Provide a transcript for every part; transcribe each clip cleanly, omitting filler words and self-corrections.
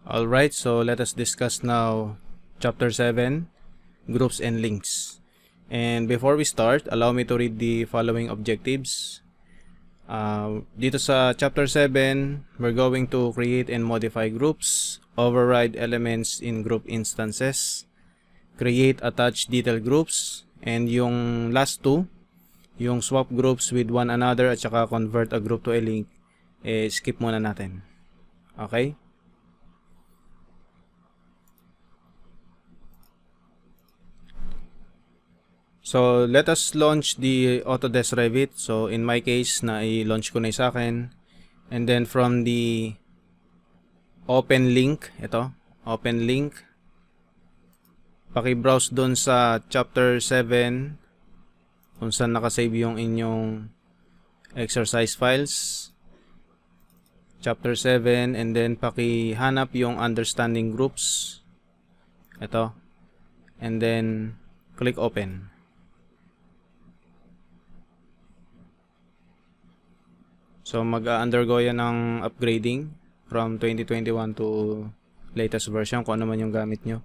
Alright, so let us discuss now Chapter 7, Groups and Links. And before we start, allow me to read the following objectives. Dito sa Chapter 7, we're going to create and modify groups, override elements in group instances, create attached detail groups, and yung last two, yung swap groups with one another at saka convert a group to a link, skip muna natin. Okay? So, let us launch the Autodesk Revit. So, in my case, na-launch ko na sa akin. And then, from the open link, ito, open link, paki-browse dun sa Chapter 7, kung saan nakasave yung inyong exercise files. Chapter 7, and then paki-hanap yung understanding groups. Ito. And then, click open. So, mag-undergo yan ng upgrading from 2021 to latest version, kung ano man yung gamit nyo.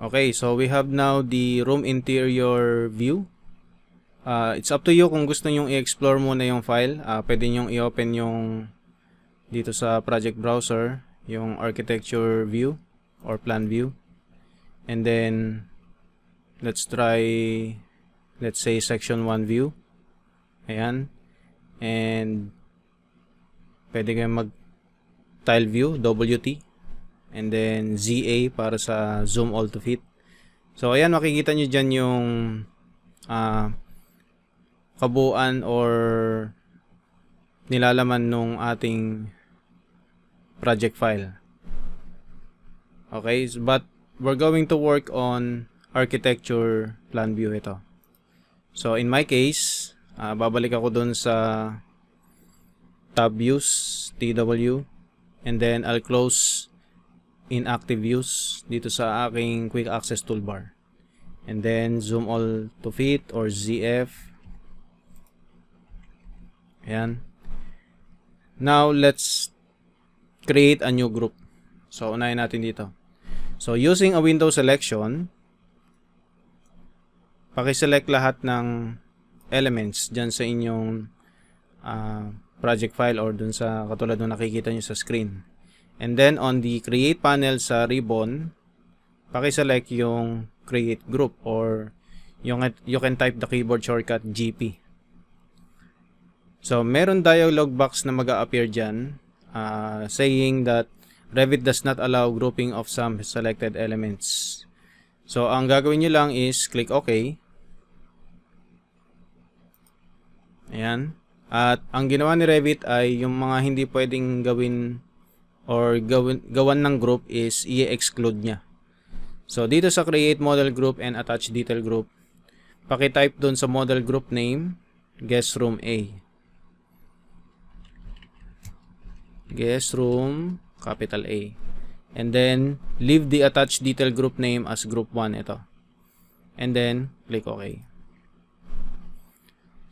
Okay, so we have now the room interior view. It's up to you kung gusto nyong i-explore muna yung file. Pwede nyong i-open yung dito sa project browser, yung architecture view or plan view. And then, let's try, let's say section 1 view. Ayan. And, pwede kayong mag-tile view, WT. And then ZA para sa zoom all to fit. So ayan, makikita nyo dyan yung kabuuan or nilalaman nung ating project file. Okay, but we're going to work on architecture plan view ito. So in my case, babalik ako dun sa tab views, TW, and then I'll close inactive views dito sa aking quick access toolbar, and then zoom all to fit or ZF. Ayan. Now let's create a new group. So unahin natin dito. So using a window selection, paki-select lahat ng elements dyan sa inyong project file or dun sa katulad nung nakikita nyo sa screen. And then on the create panel sa ribbon, paki-select yung create group or you can type the keyboard shortcut GP. So meron dialog box na mag-a-appear dyan saying that Revit does not allow grouping of some selected elements. So ang gagawin nyo lang is click OK. Ayan. At ang ginawa ni Revit ay yung mga hindi pwedeng gawin or gawan ng group is i-exclude niya. So dito sa create model group and attach detail group, paki-type dun sa model group name guest room A. Guest room capital A. And then leave the attached detail group name as group 1 ito. And then click OK.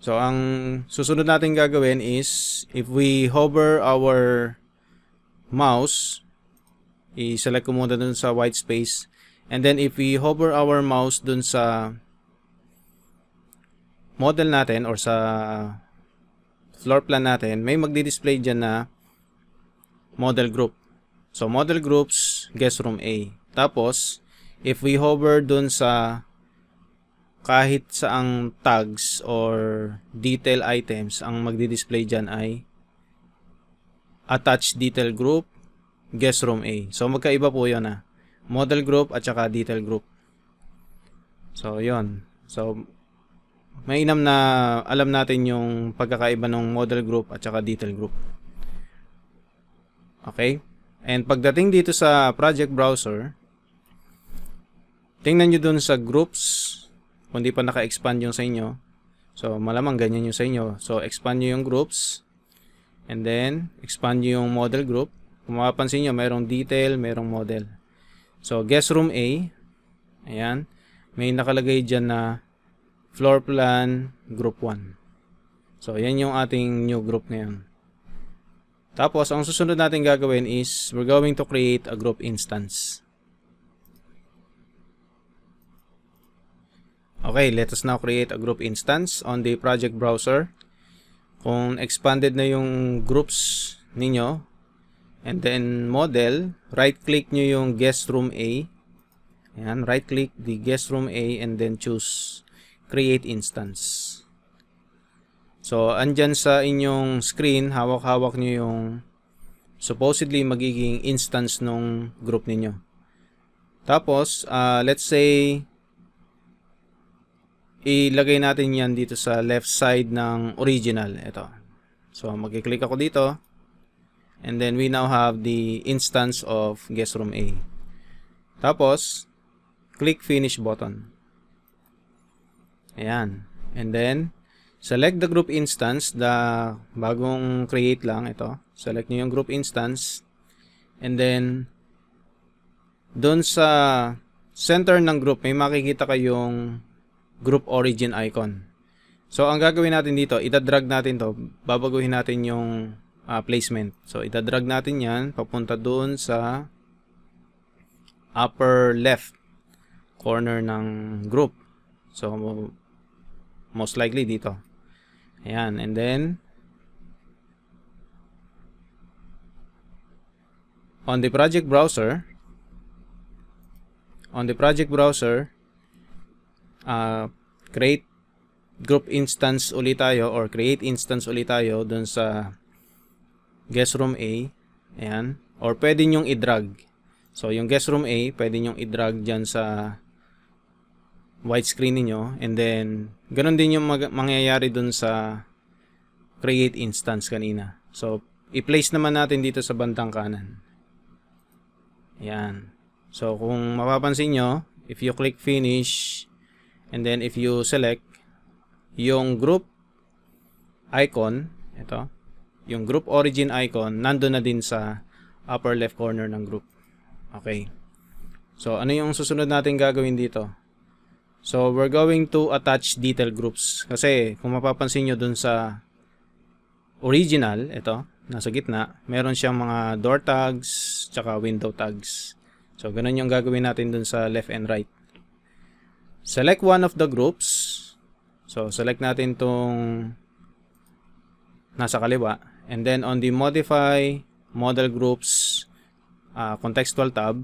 So ang susunod natin gagawin is if we hover our mouse, i-select ko muna dun sa white space, and then if we hover our mouse dun sa model natin or sa floor plan natin, may magdi-display dyan na model group. So model groups, guest room A. Tapos if we hover dun sa kahit saang tags or detail items, ang magdi-display dyan ay attach detail group, guest room A. So magkaiba po 'yon model group at saka detail group. So 'yon. So mainam na alam natin yung pagkakaiba ng model group at saka detail group. Okay? And pagdating dito sa project browser, tingnan nyo dun sa groups, kung di pa naka-expand yung sa inyo. So, malamang ganyan yung sa inyo. So, expand nyo yung groups. And then, expand nyo yung model group. Kung mapapansin nyo, mayroong detail, mayroong model. So, guest room A. Ayan. May nakalagay dyan na floor plan group 1. So, yan yung ating new group ngayon. Tapos, ang susunod natin gagawin is, we're going to create a group instance. Okay, let us now create a group instance on the project browser. Kung expanded na yung groups ninyo, and then model, right-click nyo yung guest room A. Ayan, right-click the guest room A and then choose create instance. So, andyan sa inyong screen, hawak-hawak nyo yung supposedly magiging instance nung group ninyo. Tapos, let's say, ilagay natin yan dito sa left side ng original. Ito. So, mag-click ako dito. And then, we now have the instance of guest room A. Tapos, click finish button. Ayan. And then, select the group instance, the bagong create lang. Ito. Select nyo yung group instance. And then, doon sa center ng group, may makikita kayong group origin icon. So, ang gagawin natin dito, itadrag natin to, babaguhin natin yung placement. So, itadrag natin yan, papunta doon sa upper left corner ng group. So, most likely dito. Ayan, and then, on the project browser, create group instance ulit tayo or create instance ulit tayo dun sa guest room A. Ayan. Or pwede nyong i-drag. So, yung guest room A, pwede nyong i-drag dyan sa widescreen niyo. And then, ganun din yung mangyayari dun sa create instance kanina. So, i-place naman natin dito sa bandang kanan. Ayan. So, kung mapapansin nyo, if you click finish, and then if you select yung group icon, ito, yung group origin icon, nandun na din sa upper left corner ng group. Okay. So, ano yung susunod natin gagawin dito? So, we're going to attach detail groups. Kasi, kung mapapansin nyo dun sa original, ito, nasa gitna, meron siyang mga door tags, tsaka window tags. So, ganun yung gagawin natin dun sa left and right. Select one of the groups. So, select natin tong nasa kaliwa. And then, on the Modify Model Groups Contextual tab,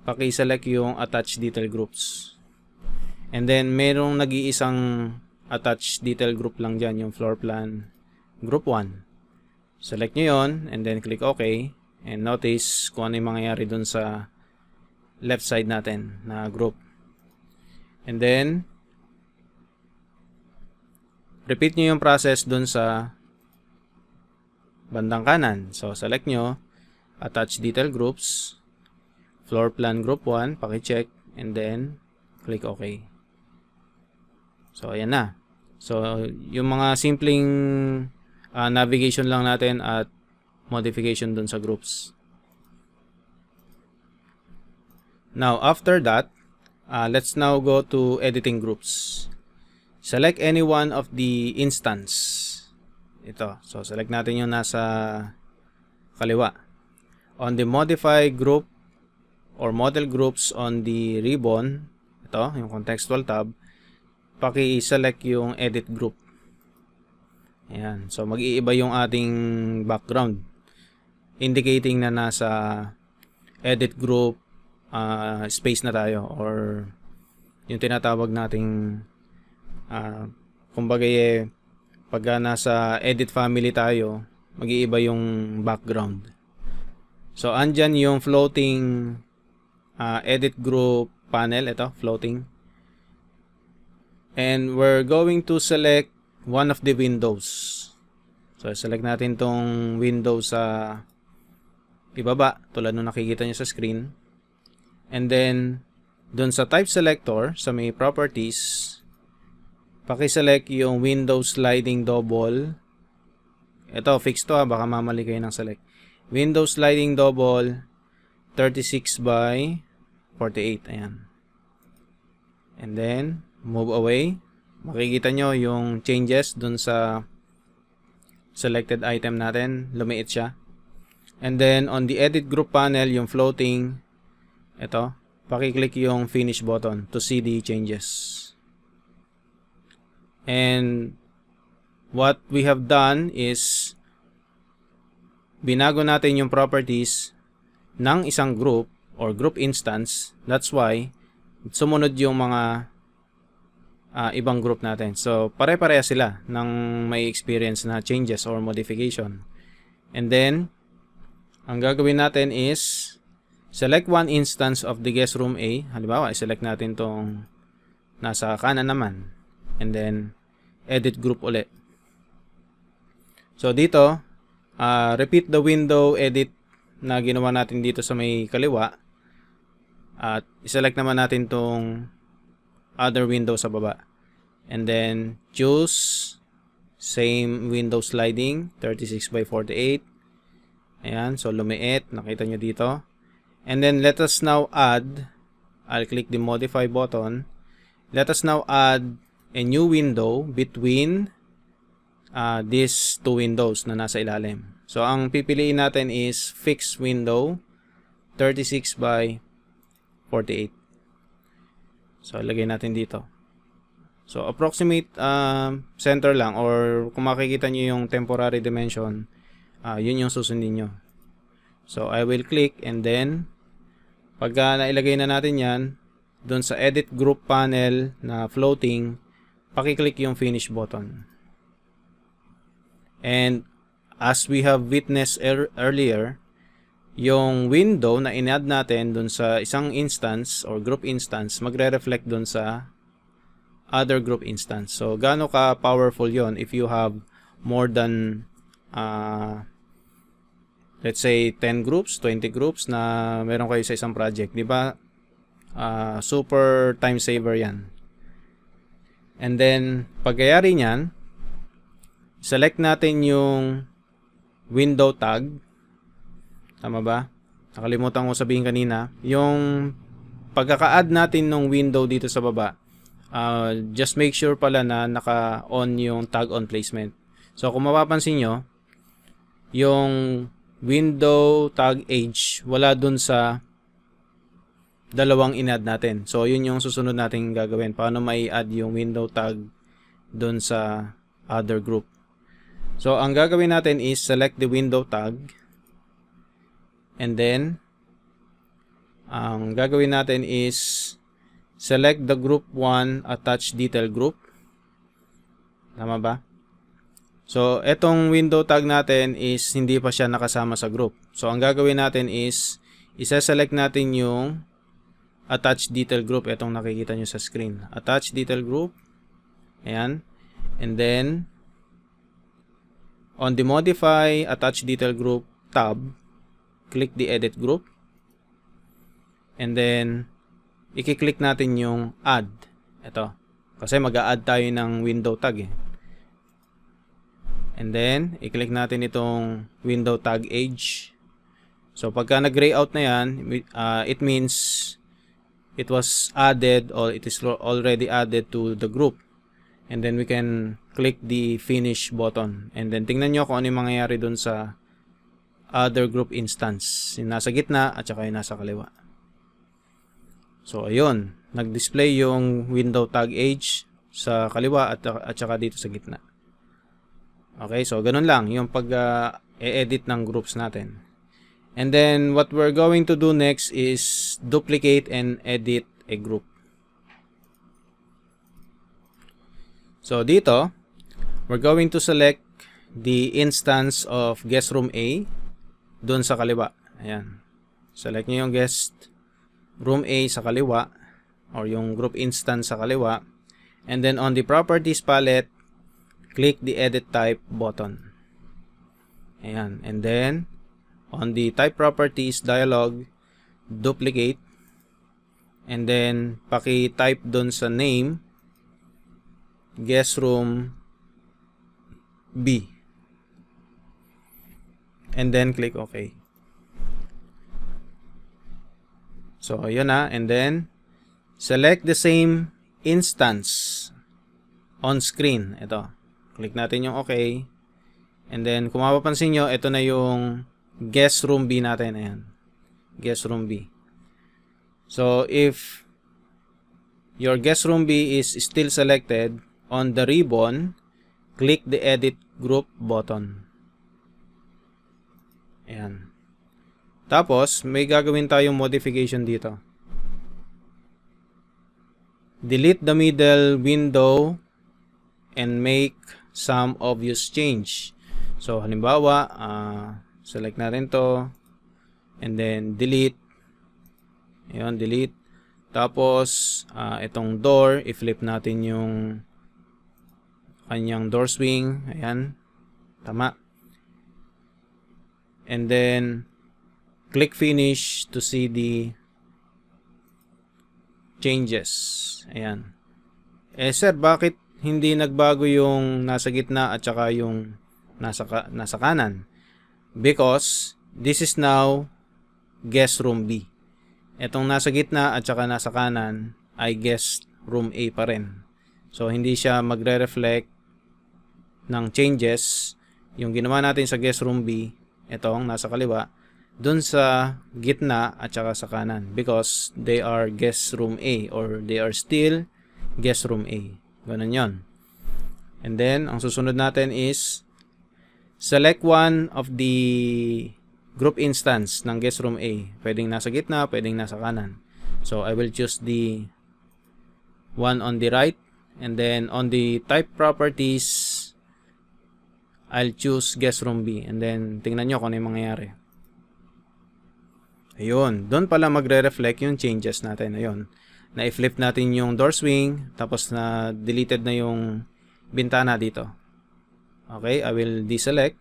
paki-select yung Attach Detail Groups. And then, merong nag-iisang Attach Detail Group lang dyan, yung Floor Plan Group 1. Select nyo yon and then click OK. And notice kung ano yung mangyayari dun sa left side natin na group. And then, repeat nyo yung process dun sa bandang kanan. So, select nyo, attach detail groups, floor plan group 1, paki-check, and then, click OK. So, ayan na. So, yung mga simpleng navigation lang natin at modification dun sa groups. Now, after that, let's now go to editing groups. Select any one of the instance. Ito. So, select natin yung nasa kaliwa. On the modify group or model groups on the ribbon, ito, yung contextual tab, paki-select yung edit group. Ayan. So, mag-iiba yung ating background. Indicating na nasa edit group space na tayo or yung tinatawag nating kumbaga pag nasa edit family tayo, mag-iiba yung background. So, andyan yung floating edit group panel. Ito, floating. And we're going to select one of the windows. So, select natin tong window sa ibaba, tulad nung nakikita nyo sa screen. And then, Doon sa type selector, sa may properties, paki-select yung Windows sliding double. Ito, fix to baka mamali kayo ng select. Windows sliding double 36 by 48. Ayan. And then, move away. Makikita nyo yung changes dun sa selected item natin. Lumiit siya. And then, on the edit group panel, yung floating, ito, paki-click yung finish button to see the changes. And what we have done is binago natin yung properties ng isang group or group instance. That's why sumunod yung mga ibang group natin. So pare-pareha sila ng may experience na changes or modification. And then ang gagawin natin is select one instance of the guest room A. Halimbawa, i-select natin tong nasa kanan naman. And then, edit group ulit. So, dito, repeat the window edit na ginawa natin dito sa may kaliwa. At i-select naman natin tong other window sa baba. And then, choose same window sliding, 36 by 48. Ayan, so lumiit. Nakita nyo dito. And then let us now add, I'll click the modify button. Let us now add a new window between these two windows na nasa ilalim. So ang pipiliin natin is fixed window 36 by 48. So ilagay natin dito. So approximate center lang, or kung makikita nyo yung temporary dimension, yun yung susundin nyo. So I will click, and then pagka nailagay na natin yan, doon sa edit group panel na floating, paki-click yung finish button. And as we have witnessed earlier, yung window na in-add natin doon sa isang instance or group instance, magre-reflect doon sa other group instance. So gaano ka powerful yon if you have more than let's say 10 groups, 20 groups na meron kayo sa isang project, di ba? Super time saver yan. And then, pagkayari niyan, select natin yung window tag. Tama ba? Nakalimutan ko sabihin kanina. Yung pagkaka-add natin ng window dito sa baba, just make sure pala na naka-on yung tag on placement. So, kung mapapansin nyo, yung window tag age wala dun sa dalawang in-add natin. So yun yung susunod nating gagawin. Paano may add yung window tag dun sa other group. So ang gagawin natin is select the window tag, and then ang gagawin natin is select the group 1 attach detail group. Tama ba? So, etong window tag natin is hindi pa siya nakasama sa group. So, ang gagawin natin is isa-select natin yung attach detail group. Etong nakikita nyo sa screen. Attach detail group. Ayan. And then, on the modify attach detail group tab, click the edit group. And then, i-click natin yung add. Ito. Kasi mag-a-add tayo ng window tag eh. And then, i-click natin itong window tag age. So, pagka nag-gray out na yan, it means it was added or it is already added to the group. And then, we can click the finish button. And then, tingnan nyo kung ano yung mangyayari dun sa other group instance. Yung nasa gitna at saka yung nasa kaliwa. So, ayun. Nag-display yung window tag age sa kaliwa at saka dito sa gitna. Okay, so ganun lang yung pag-edit ng groups natin. And then what we're going to do next is duplicate and edit a group. So dito, we're going to select the instance of guest room A dun sa kaliwa. Ayan. Select nyo yung guest room A sa kaliwa or yung group instance sa kaliwa. And then on the properties palette, click the edit type button. Ayan. And then, on the type properties dialog, duplicate. and then paki-type doon sa name guest room B, and then click OK. So yun na, and then select the same instance on screen. Ito, click natin yung OK, and then kung mapapansin nyo, ito na yung guest room B natin. Ayan, guest room B. So if your guest room B is still selected, on the ribbon, click the edit group button. Ayan. Tapos may gagawin tayong modification dito. Delete the middle window and make some obvious change. So halimbawa, select natin to, and then delete. Ayan, delete. Tapos itong door, i-flip natin yung kanyang door swing. Ayan, tama. And then click finish to see the changes. Ayan. Sir, bakit hindi nagbago yung nasa gitna at saka yung nasa kanan? Because this is now guest room B. Etong nasa gitna at saka nasa kanan ay guest room A pa rin. So hindi siya magre-reflect ng changes yung ginawa natin sa guest room B, etong nasa kaliwa, dun sa gitna at saka sa kanan, because they are guest room A, or they are still guest room A. Ganun yon. And then ang susunod natin is select one of the group instance ng guest room A. Pwedeng nasa gitna, pwedeng nasa kanan. So I will choose the one on the right, and then on the type properties, I'll choose guest room B, and then tingnan nyo kung ano yung mangyayari. Ayun, doon pala magre-reflect yung changes natin. Ayun, na-flip natin yung door swing, tapos na deleted na yung bintana dito. Okay, I will deselect.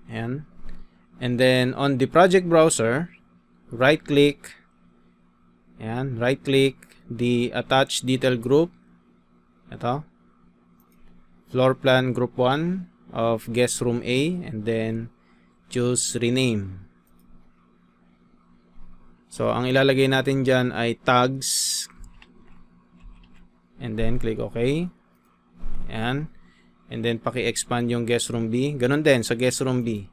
Ayan. And then on the project browser, right click. Ayan, right click the attach detail group. Ito. Floor plan group 1 of guest room A, and then choose rename. So ang ilalagay natin dyan ay tags, and then click OK. Ayan. And then paki-expand yung guest room B. Ganon din sa guest room B.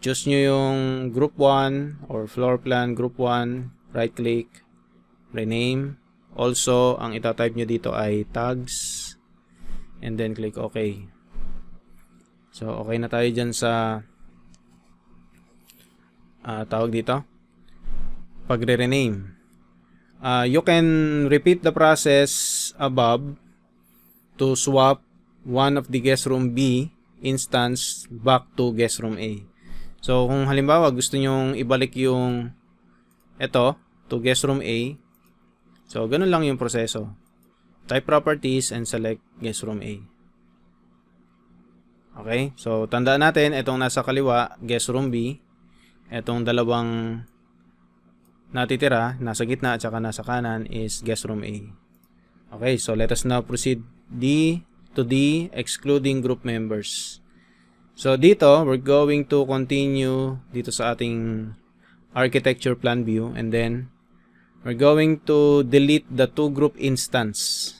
Choose nyo yung group 1 or floor plan group 1, right click, rename. Also, ang itatype nyo dito ay tags, and then click OK. So okay na tayo dyan sa tawag dito, pagre-rename. You can repeat the process above to swap one of the guest room B instance back to guest room A. So kung halimbawa gusto nyong ibalik yung ito to guest room A, so ganun lang yung proseso. Type properties and select guest room A. Okay, so tandaan natin, itong nasa kaliwa guest room B, itong dalawang natitira nasa gitna at saka nasa kanan is guest room A. Okay, so let us now proceed to D excluding group members. So dito, we're going to continue dito sa ating architecture plan view, and then we're going to delete the two group instance.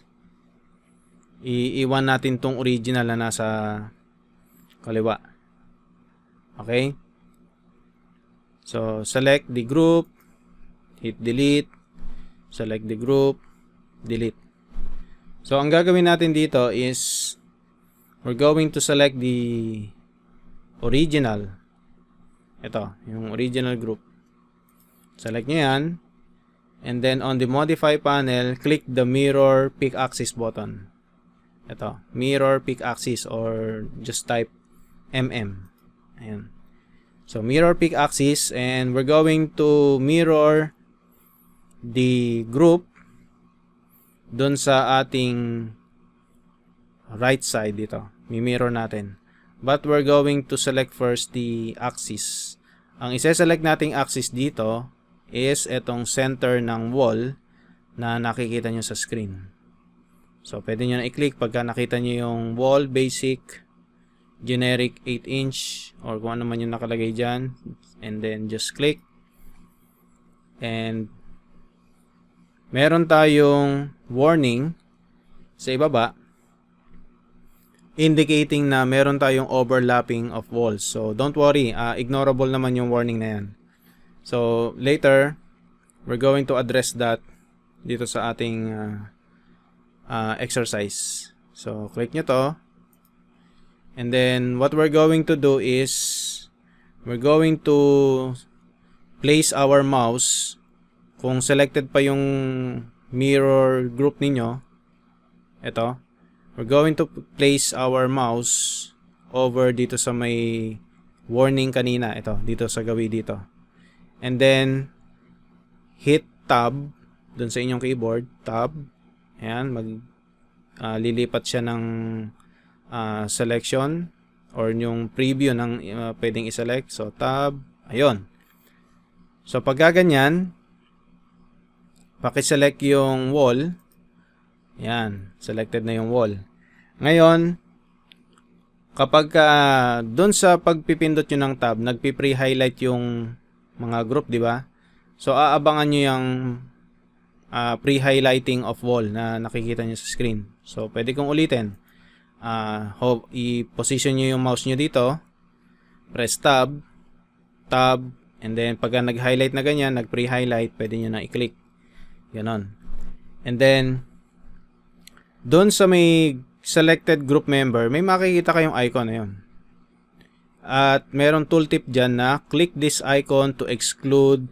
Iiwan natin tong original na nasa kaliwa. Okay? So select the group, hit delete, select the group, delete. So ang gagawin natin dito is we're going to select the original. Ito, yung original group. Select nyo yan. And then on the modify panel, click the mirror pick axis button. Ito, mirror pick axis, or just type MM. Ayan. So mirror pick axis, and we're going to mirror the group doon sa ating right side dito. Mi-mirror natin. But we're going to select first the axis. Ang ise-select nating axis dito is itong center ng wall na nakikita nyo sa screen. So, pwede nyo na i-click pagka nakita nyo yung wall, basic, generic 8-inch, or kung ano man yung nakalagay dyan. And then, just click. And, meron tayong warning sa ibaba indicating na meron tayong overlapping of walls. So, don't worry. Ignorable naman yung warning na yan. So, later, we're going to address that dito sa ating exercise. So, click nyo to. And then, what we're going to do is, we're going to place our mouse. Kung selected pa yung mirror group ninyo, ito, we're going to place our mouse over dito sa may warning kanina. Ito, dito sa gawi dito. And then, hit tab dun sa inyong keyboard. Tab. Ayan, lilipat siya ng selection or yung preview ng pwedeng iselect. So, tab. Ayun. So, pag gaganyan, pakiselect yung wall. Yan, selected na yung wall. Ngayon, kapag doon sa pagpipindot nyo ng tab, nagpi-pre-highlight yung mga group, di ba? So, aabangan nyo yung pre-highlighting of wall na nakikita nyo sa screen. So, pwede kong ulitin. I-position nyo yung mouse nyo dito. Press tab, tab, and then pagka nag-highlight na ganyan, nag-pre-highlight, pwede nyo na i-click. Ganon. And then, doon sa may selected group member, may makikita kayong icon na yun. At meron tooltip dyan na click this icon to exclude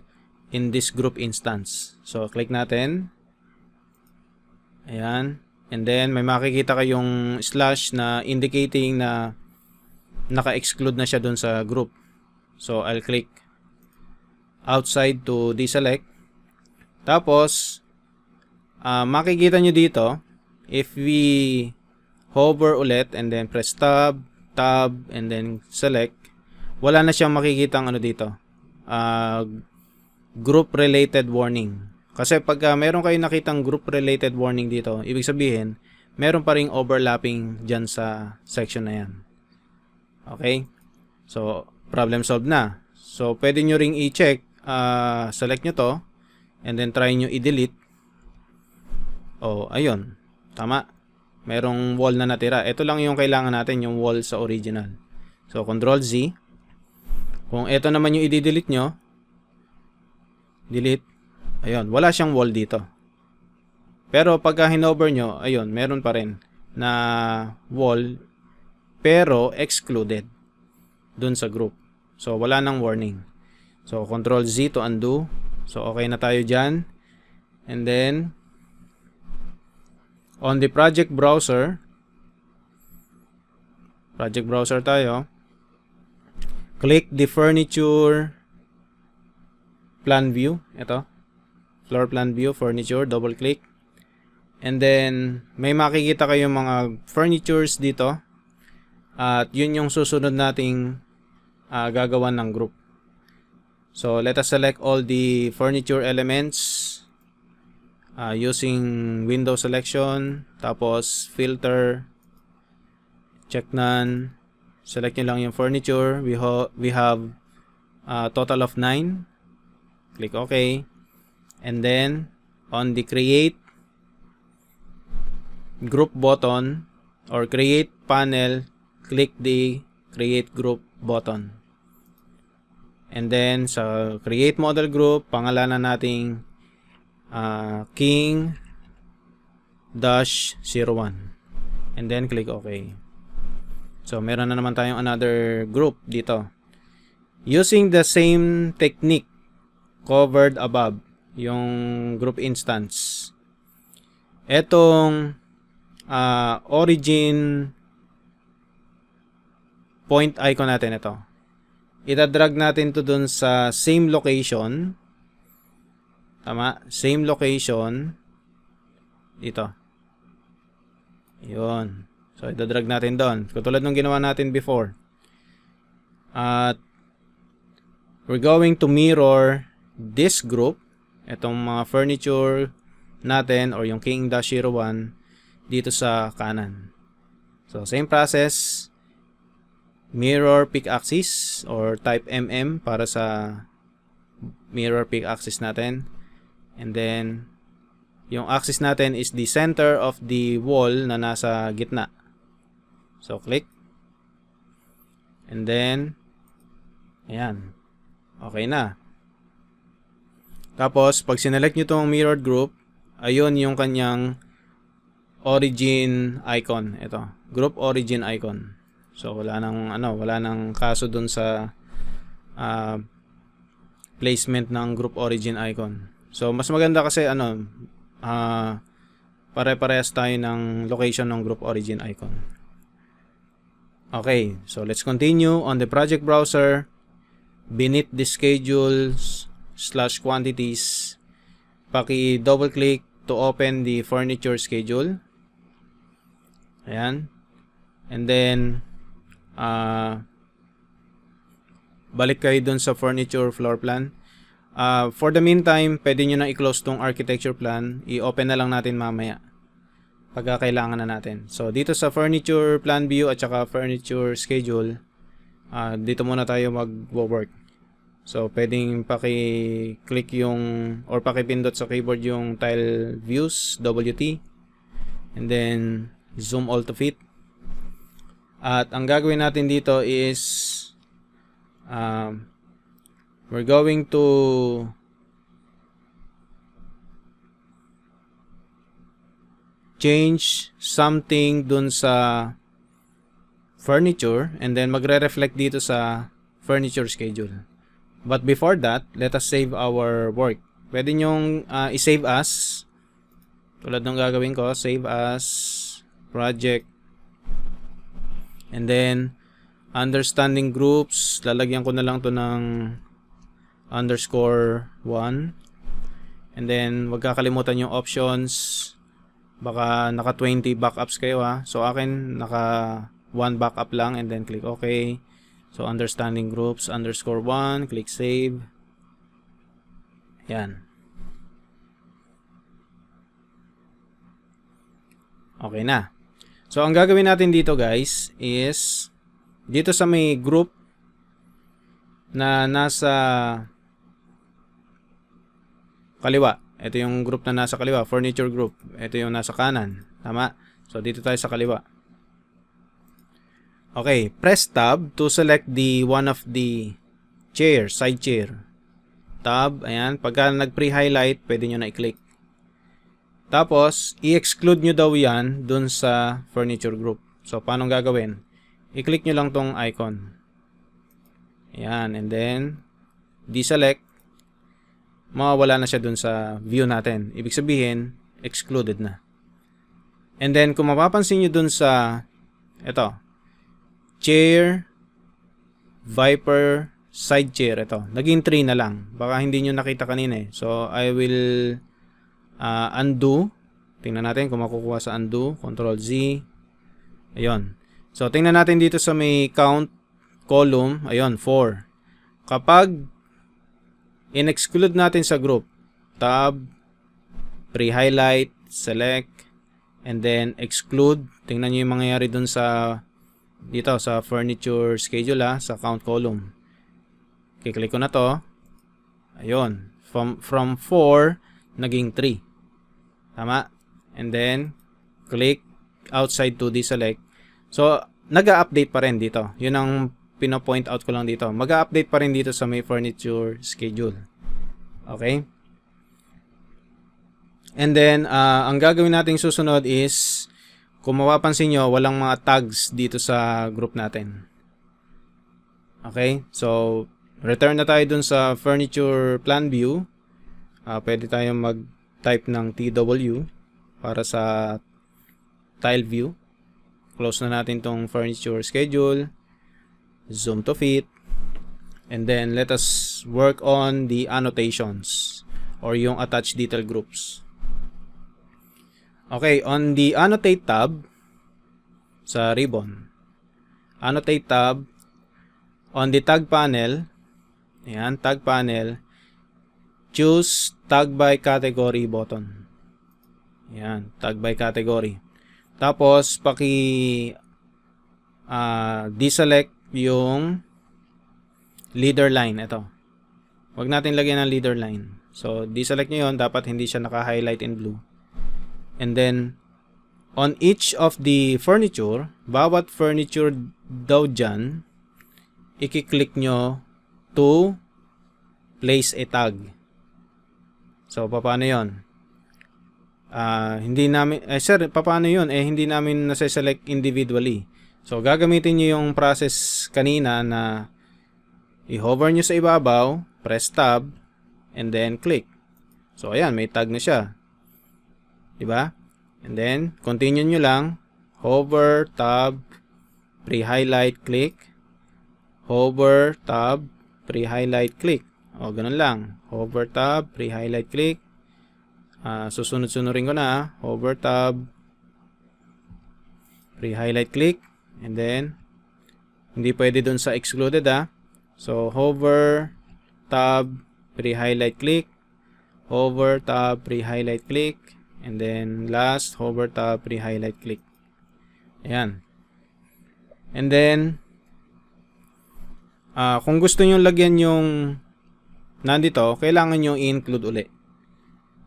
in this group instance. So, click natin. Ayan. And then, may makikita kayong slash na indicating na naka-exclude na siya doon sa group. So, I'll click outside to deselect. Tapos, makikita nyo dito, if we hover ulit and then press tab, tab, and then select, wala na siyang makikita ang ano dito. Group-related warning. Kasi pagka meron kayo nakitang group-related warning dito, ibig sabihin, meron pa ring overlapping dyan sa section na yan. Okay? So, problem solved na. So, pwede nyo ring i-check, select nyo to, and then try nyo i-delete. Oh, ayun. Tama. Merong wall na natira. Ito lang yung kailangan natin, yung wall sa original. So, Control Z. Kung ito naman yung i-delete nyo, delete. Ayun, wala siyang wall dito. Pero pagka hinover nyo, ayun, meron pa rin na wall, pero excluded dun sa group. So, wala nang warning. So, Control Z to undo. So, okay na tayo dyan. And then, on the project browser tayo, click the furniture plan view. Ito, floor plan view, furniture, double click. And then, may makikita kayong mga furnitures dito. At yun yung susunod nating gagawan ng group. So, let us select all the furniture elements using window selection, tapos filter, check none, select nyo lang yung furniture. We have total of 9. Click OK. And then, on the create group button or create panel, click the create group button. And then, sa create model group, pangalanan nating King-01. And then, click OK. So, meron na naman tayong another group dito. Using the same technique covered above, yung group instance. Etong origin point icon natin ito. Itadrag natin to dun sa same location. Tama? Same location. Dito. Yun. So, itadrag natin doon. Katulad nung ginawa natin before. At we're going to mirror this group, itong mga furniture natin or yung King-01 dito sa kanan. So same process, mirror pick axis or type MM para sa mirror pick axis natin. And then yung axis natin is the center of the wall na nasa gitna. So click. And then ayan. Okay na. Tapos pag sinelect nyo tong mirrored group, ayun yung kanyang origin icon. Ito, group origin icon. So wala nang kaso dun sa placement ng group origin icon. So mas maganda kasi pare-parehas tayo ng location ng group origin icon. Okay, so let's continue on the project browser. Beneath the schedules/quantities, paki-double click to open the furniture schedule. Ayan. And then balik kayo dun sa furniture floor plan. For the meantime, pwede nyo na i-close tong architecture plan. I-open na lang natin mamaya pagka kailangan na natin. So dito sa furniture plan view at saka furniture schedule, dito muna tayo mag-work. So pwedeng paki-click yung or paki-pindot sa keyboard yung tile views, WT, and then zoom all to fit. At ang gagawin natin dito is we're going to change something dun sa furniture and then magre-reflect dito sa furniture schedule. But before that, let us save our work. Pwede nyong i-save as, tulad ng gagawin ko, save as project. And then understanding groups, lalagyan ko na lang to ng _1. And then wag kakalimutan yung options. Baka naka 20 backups kayo ha. So akin naka 1 backup lang and then click OK. So understanding groups _1, click save. Yan. Okay na. So ang gagawin natin dito guys is dito sa may group na nasa kaliwa. Ito yung group na nasa kaliwa, furniture group. Ito yung nasa kanan. Tama? So dito tayo sa kaliwa. Okay, press tab to select the one of the chair, side chair. Tab, ayan. Pagka nag-pre-highlight, pwede nyo na i-click. Tapos, i-exclude nyo daw yan dun sa furniture group. So, paano gagawin? I-click nyo lang tong icon. Ayan, and then, deselect. Mawawala na siya dun sa view natin. Ibig sabihin, excluded na. And then, kung mapapansin nyo dun sa, ito, chair, Viper, side chair. Ito. Naging 3 na lang. Baka hindi nyo nakita kanina eh. So, I will undo. Tingnan natin kung makukuha sa undo. Control Z. Ayun. So, tingnan natin dito sa may count column. Ayun, 4. Kapag in-exclude natin sa group, tab, pre-highlight, select, and then exclude. Tingnan nyo yung mangyayari dun sa dito sa furniture schedule sa count column. Kiklik ko na to. Ayun. From 4 naging 3. Tama? And then click outside to deselect. So nag-a-update pa rin dito. Yun ang pino-point out ko lang dito. Mag-a-update pa rin dito sa may furniture schedule. Okay? And then ang gagawin nating susunod is kung mapapansin nyo, walang mga tags dito sa group natin. Okay? So, return na tayo dun sa furniture plan view. Pwede tayong mag-type ng TW para sa tile view. Close na natin tong furniture schedule. Zoom to fit. And then, let us work on the annotations or yung attached detail groups. Okay, on the Annotate tab sa ribbon, Annotate tab, on the Tag panel, Ayan, tag panel. Choose tag by category button. Ayan, tag by category. Tapos, deselect yung leader line. Ito. Huwag natin lagyan ng leader line. So, deselect nyo yun. Dapat hindi siya naka-highlight in blue. And then, on each of the furniture, bawat furniture daw dyan, i-click nyo to place a tag. So, paano yun? Hindi namin, sir, paano yun? Hindi namin nasa-select individually. So, gagamitin nyo yung process kanina na i-hover nyo sa ibabaw, press tab, and then click. So, ayan, may tag na siya. Diba? And then, continue nyo lang. Hover, tab, pre-highlight, click. Hover, tab, pre-highlight, click. O, ganun lang. Hover, tab, pre-highlight, click. Susunod-sunurin ko na. Hover, tab, pre-highlight, click. And then, hindi pwede dun sa excluded So, hover, tab, pre-highlight, click. Hover, tab, pre-highlight, click. And then, last, hover, tab, pre-highlight, click. Ayan. And then, kung gusto nyo lagyan yung nandito, kailangan nyo i-include uli.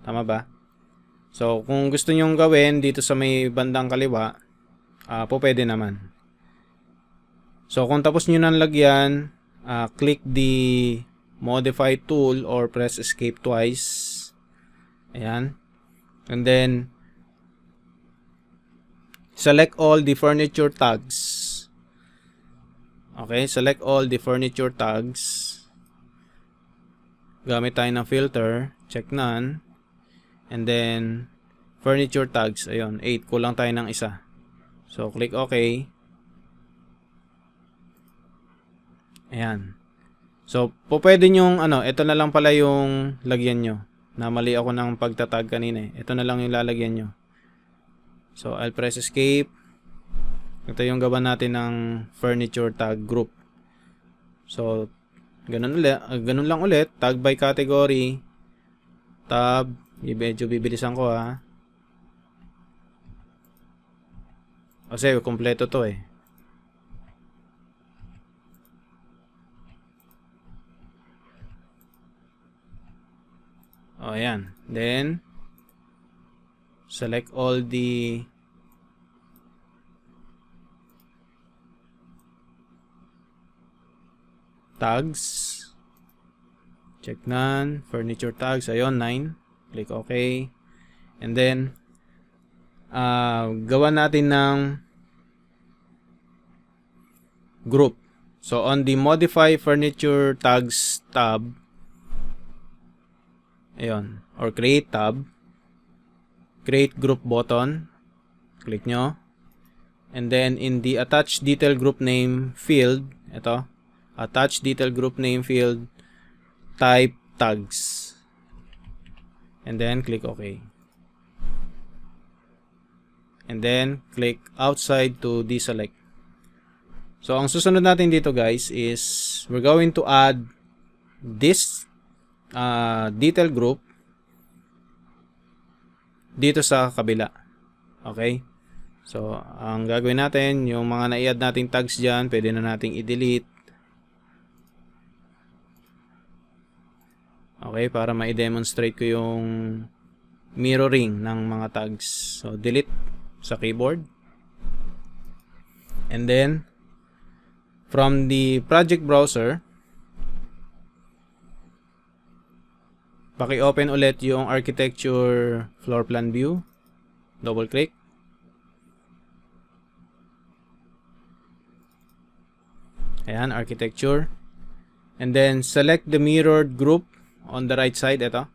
Tama ba? So, kung gusto nyo gawin dito sa may bandang kaliwa, pwede naman. So, kung tapos nyo nang lagyan, click the modify tool or press escape twice. Ayan. And then, select all the furniture tags. Okay, select all the furniture tags. Gamit tayo ng filter. Check none. And then, furniture tags. Ayun, 8. Kulang tayo ng isa. So, click OK. Ayan. So, pwede nyong, ito na lang pala yung lagyan nyo. Namali ako ng pagtatag kanina. Ito na lang yung lalagyan nyo. So, I'll press escape. Ito yung gawa natin ng furniture tag group. So, ganun lang ulit. Tag by category. Tab. Medyo bibilisan ko Kasi kompleto to ayan. Then, select all the tags. Check none. Furniture tags. Ayun, 9. Click OK. And then, gawa natin ng group. So, on the Modify Furniture Tags tab, ayun, or Create tab, Create Group button, click nyo. And then, in the Attach Detail Group Name field, ito, Attach Detail Group Name field, type tags. And then, click OK. And then, click outside to deselect. So, ang susunod natin dito guys is, we're going to add this detail group dito sa kabila. Okay? So, ang gagawin natin, yung mga na-i-add nating tags dyan, pwede na nating i-delete. Okay, para ma-demonstrate ko yung mirroring ng mga tags. So, delete sa keyboard. And then, from the project browser, paki-open ulit yung architecture floor plan view. Double click. Ayan, architecture. And then, select the mirrored group on the right side. Ito.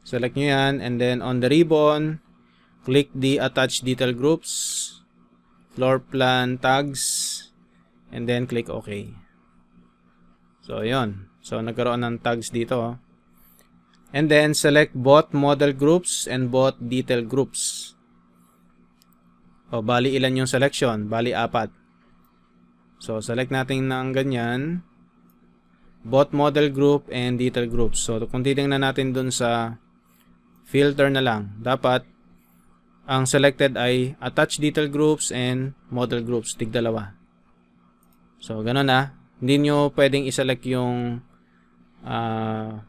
Select nyo yan. And then, on the ribbon, click the attach detail groups, floor plan tags, and then click OK. So, yun. So, nagkaroon ng tags dito. And then, select both model groups and both detail groups. O, bali ilan yung selection? Bali 4. So, select natin ng ganyan. both model group and detail groups. So kung titingnan natin dun sa filter na lang, dapat ang selected ay attach detail groups and model groups, tig-dalawa. So ganun na. Hindi nyo pwedeng iselect yung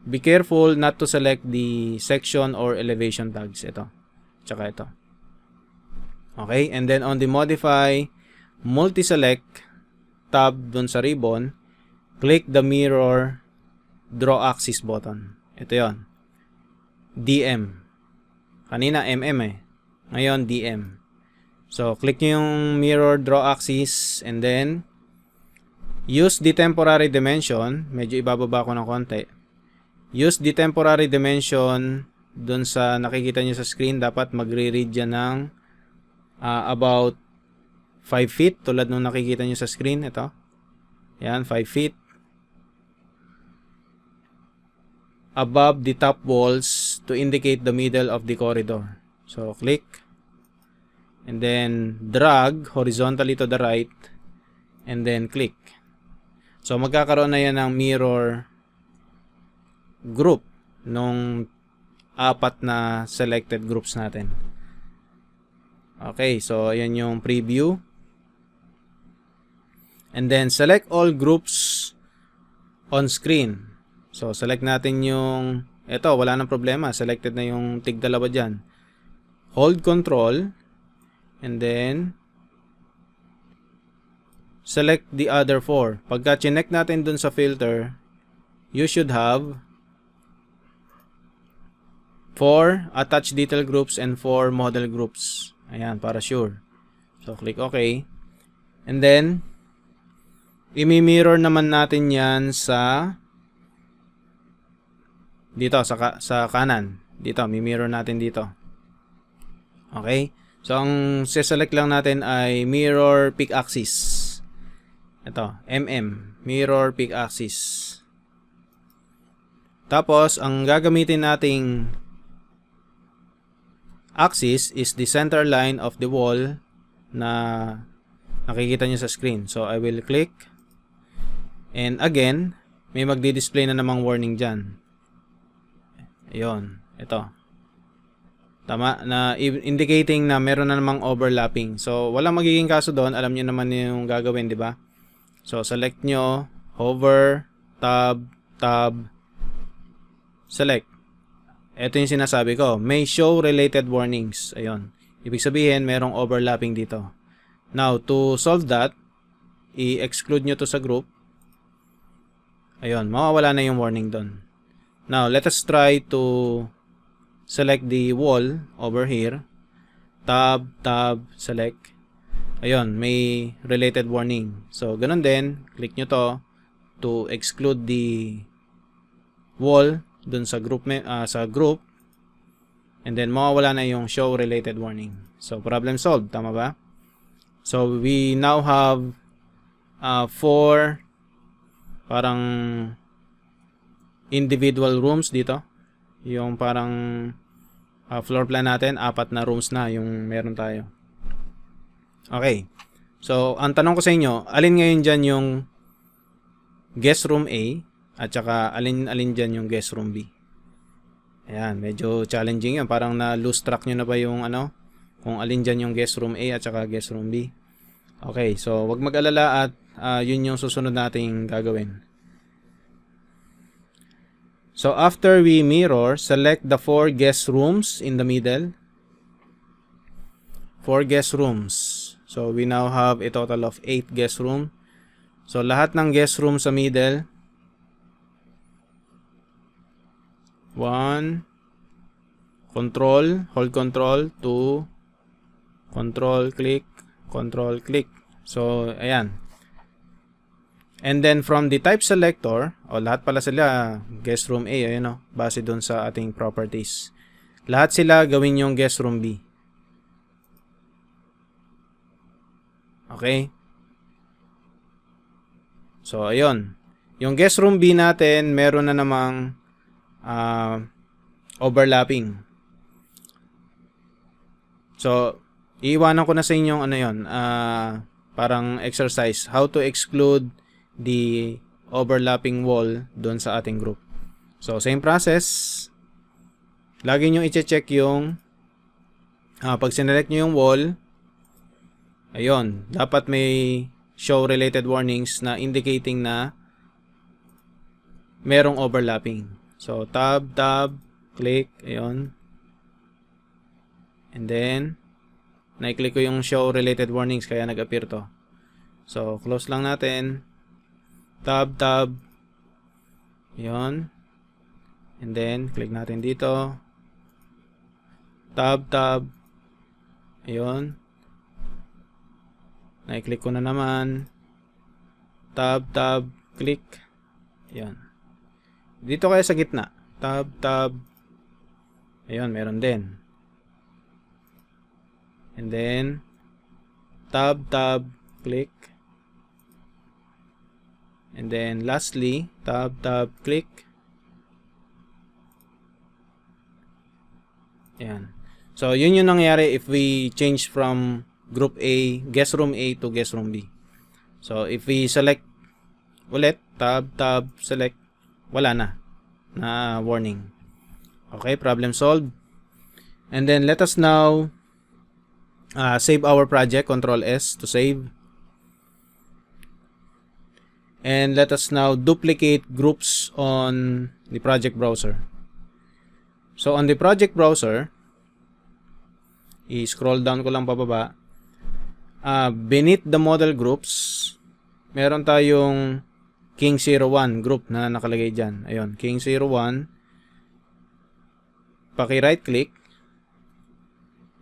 be careful not to select the section or elevation tags. Ito. Tsaka ito. Okay, and then on the modify multi-select tab dun sa ribbon, click the mirror draw axis button. Ito yon. DM. Kanina MM eh. Ngayon DM. So click nyo yung mirror draw axis and then use the temporary dimension. Medyo ibababa ko ng konti. Use the temporary dimension dun sa nakikita nyo sa screen. Dapat magre-read yan ng about 5 feet tulad nung nakikita nyo sa screen. Ito. Yan, 5 feet. Above the top walls to indicate the middle of the corridor. So, click. And then, drag horizontally to the right. And then, click. So, magkakaroon na yan ng mirror group nung 4 na selected groups natin. Okay, so ayan yung preview. And then select all groups on screen. So select natin yung ito, wala nang problema. Selected na yung tig-dalawa dyan. Hold control and then select the other 4. Pagka chinek natin dun sa filter, you should have 4 attach detail groups and 4 model groups. Ayan, para sure. So, click OK. And then, imi-mirror naman natin yan sa dito, sa kanan. Dito, mi-mirror natin dito. Okay? So, ang select lang natin ay mirror peak axis. Ito, MM. Mirror peak axis. Tapos, ang gagamitin nating axis is the center line of the wall na nakikita nyo sa screen. So, I will click. And again, may magdi-display na namang warning dyan. Ayun. Ito. Tama. Na indicating na meron na namang overlapping. So, walang magiging kaso doon. Alam nyo naman yung gagawin, di ba? So, select nyo. Hover. Tab. Tab. Select. Ito yung sinasabi ko. May show related warnings. Ayun. Ibig sabihin, merong overlapping dito. Now, to solve that, i-exclude nyo to sa group. Ayun. Mawawala na yung warning doon. Now, let us try to select the wall over here. Tab, tab, select. Ayun. May related warning. So, ganun din. Click nyo to exclude the wall dun sa group and then mawawala na yung show related warning. So problem solved, tama ba? So we now have 4 parang individual rooms dito. Yung parang floor plan natin, 4 na rooms na yung meron tayo. Okay. So ang tanong ko sa inyo, alin ngayon dyan yung guest room A at saka alin dyan yung guest room B? Ayan, medyo challenging yan. Parang na-lose track nyo na ba yung kung alin dyan yung guest room A at saka guest room B. Okay, so wag mag-alala at yun yung susunod nating gagawin. So after we mirror, select the 4 guest rooms in the middle. 4 guest rooms. So we now have a total of 8 guest room. So lahat ng guest room sa middle. 1, control, hold control, 2, control, click, control, click. So, ayan. And then from the type selector, lahat pala sila guest room A, ayun base dun sa ating properties. Lahat sila gawin yung guest room B. Okay? So, ayun. Yung guest room B natin, meron na namang overlapping. So, iiwanan ko na sa inyong parang exercise, how to exclude the overlapping wall doon sa ating group. So, same process. Lagi nyo i-check yung pag sinelect nyo yung wall, ayun, dapat may show related warnings na indicating na merong overlapping. So, tab, click, ayun. And then, na-click ko yung show related warnings kaya nag-appear to. So, close lang natin. Tab, ayun. And then, click natin dito. Tab, ayun. Na-click ko na naman. Tab, click. Ayun. Dito kaya sa gitna. Tab. Ayun, meron din. And then, tab, click. And then, lastly, tab, click. Ayan. So, yun yung nangyari if we change from group A, guest room A to guest room B. So, if we select ulit, tab, select, wala na warning. Okay, problem solved. And then let us now save our project. Control S to save. And let us now duplicate groups on the project browser. So on the project browser, i-scroll down ko lang pababa. Beneath the model groups, meron tayong King01 group na nakalagay dyan. Ayun, King01. Paki-right click.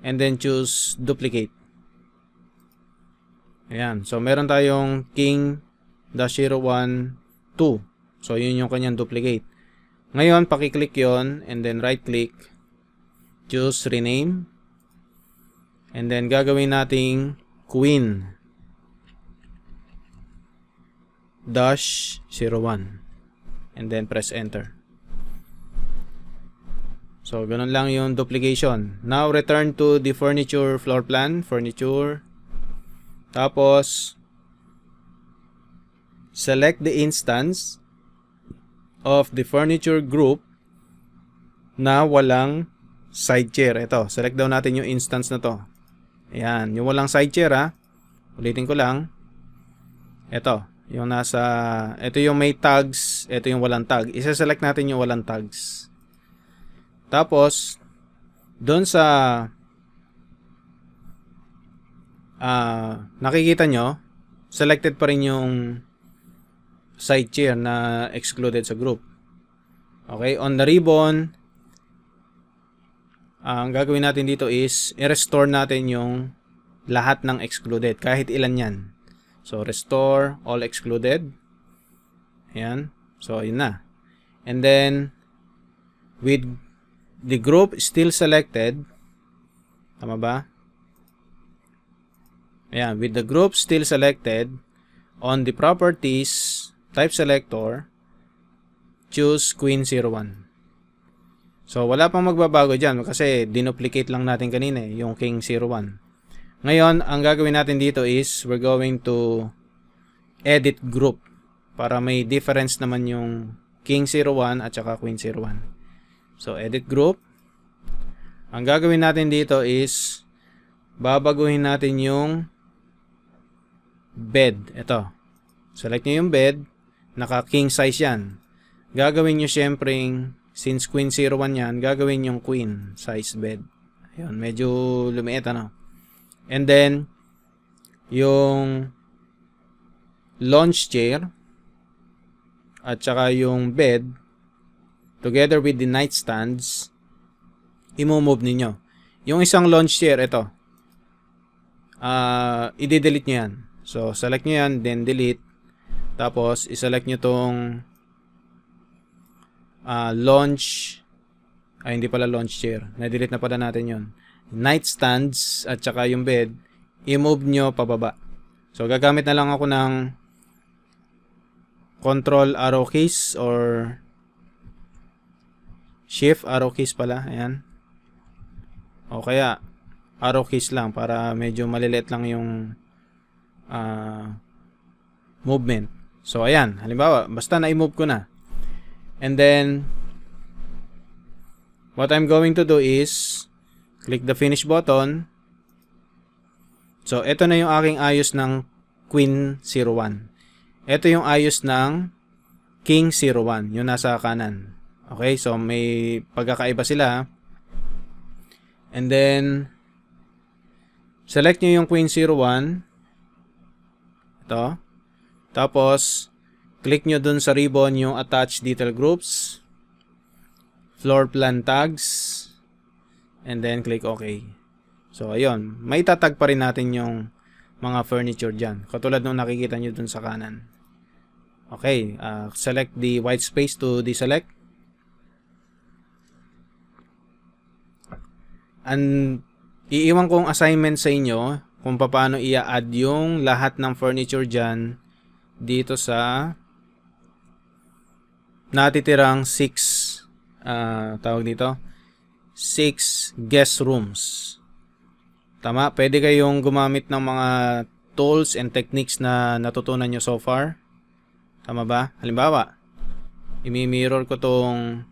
And then choose duplicate. Ayan. So, meron tayong King-01 2. So, yun yung kanyang duplicate. Ngayon, paki-click yon and then right click. Choose rename. And then, gagawin nating Queen -01 and then press enter. So ganun lang yung duplication. Now return to the furniture floor plan, furniture. Tapos select the instance of the furniture group na walang side chair. Ito, select daw natin yung instance na to. Ayan, yung walang side chair ha. Ulitin ko lang. Ito. Yung ito yung may tags, ito yung walang tag. Isa-select natin yung walang tags. Tapos, doon sa nakikita nyo, selected pa rin yung side chair na excluded sa group. Okay, on the ribbon, ang gagawin natin dito is i-restore natin yung lahat ng excluded, kahit ilan yan. So, restore all excluded. Ayan. So, yun na. And then, with the group still selected, tama ba? Ayan. With the group still selected, on the properties, type selector, choose Queen01. So, wala pang magbabago dyan kasi dinuplicate lang natin kanina yung King01. Ngayon, ang gagawin natin dito is we're going to edit group para may difference naman yung King01 at saka Queen01. So, edit group. Ang gagawin natin dito is babaguhin natin yung bed. Ito. Select nyo yung bed. Naka king size yan. Gagawin nyo syempre, since Queen01 yan, gagawin yung queen size bed. Ayun, medyo lumiit ano. And then, yung launch chair at saka yung bed together with the nightstands, i-move ninyo. Yung isang launch chair, ito. I-delete nyo yan. So, select nyo yan, then delete. Tapos, i-select nyo tong launch, hindi pala launch chair. Na-delete na pala natin yon. Nightstands at saka yung bed, i-move nyo pababa. So, gagamit na lang ako ng control arrow keys or shift arrow keys pala. Ayan. O kaya, arrow keys lang para medyo maliliit lang yung movement. So, ayan. Halimbawa, basta na-move ko na. And then, what I'm going to do is, click the finish button. So, ito na yung aking ayos ng Queen 01. Ito yung ayos ng King 01, yung nasa kanan. Okay, so may pagkakaiba sila. And then, select nyo yung Queen 01. Ito. Tapos, click nyo dun sa ribbon yung attach detail groups, floor plan tags, and then click OK. So, ayun. May tatag pa rin natin yung mga furniture dyan. Katulad nung nakikita nyo dun sa kanan. Okay. Select the white space to deselect. And iiwan kong assignment sa inyo kung paano i-add yung lahat ng furniture dyan dito sa natitirang 6 tawag dito 6 guest rooms. Tama, pwede kayong gumamit ng mga tools and techniques na natutunan nyo so far. Tama ba? Halimbawa, imi-mirror ko tong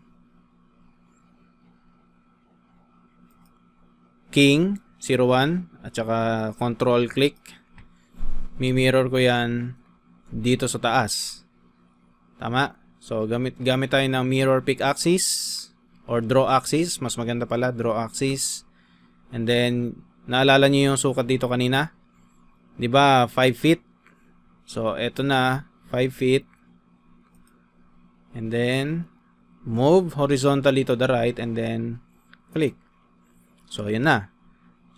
King 01 at saka control click. Mi-mirror ko yan dito sa taas. Tama? So, gamit tayo ng mirror pick axis or draw axis. Mas maganda pala, draw axis. And then, naalala niyo yung sukat dito kanina? 'Di ba 5 feet? So, eto na, 5 feet. And then, move horizontally to the right and then click. So, yan na.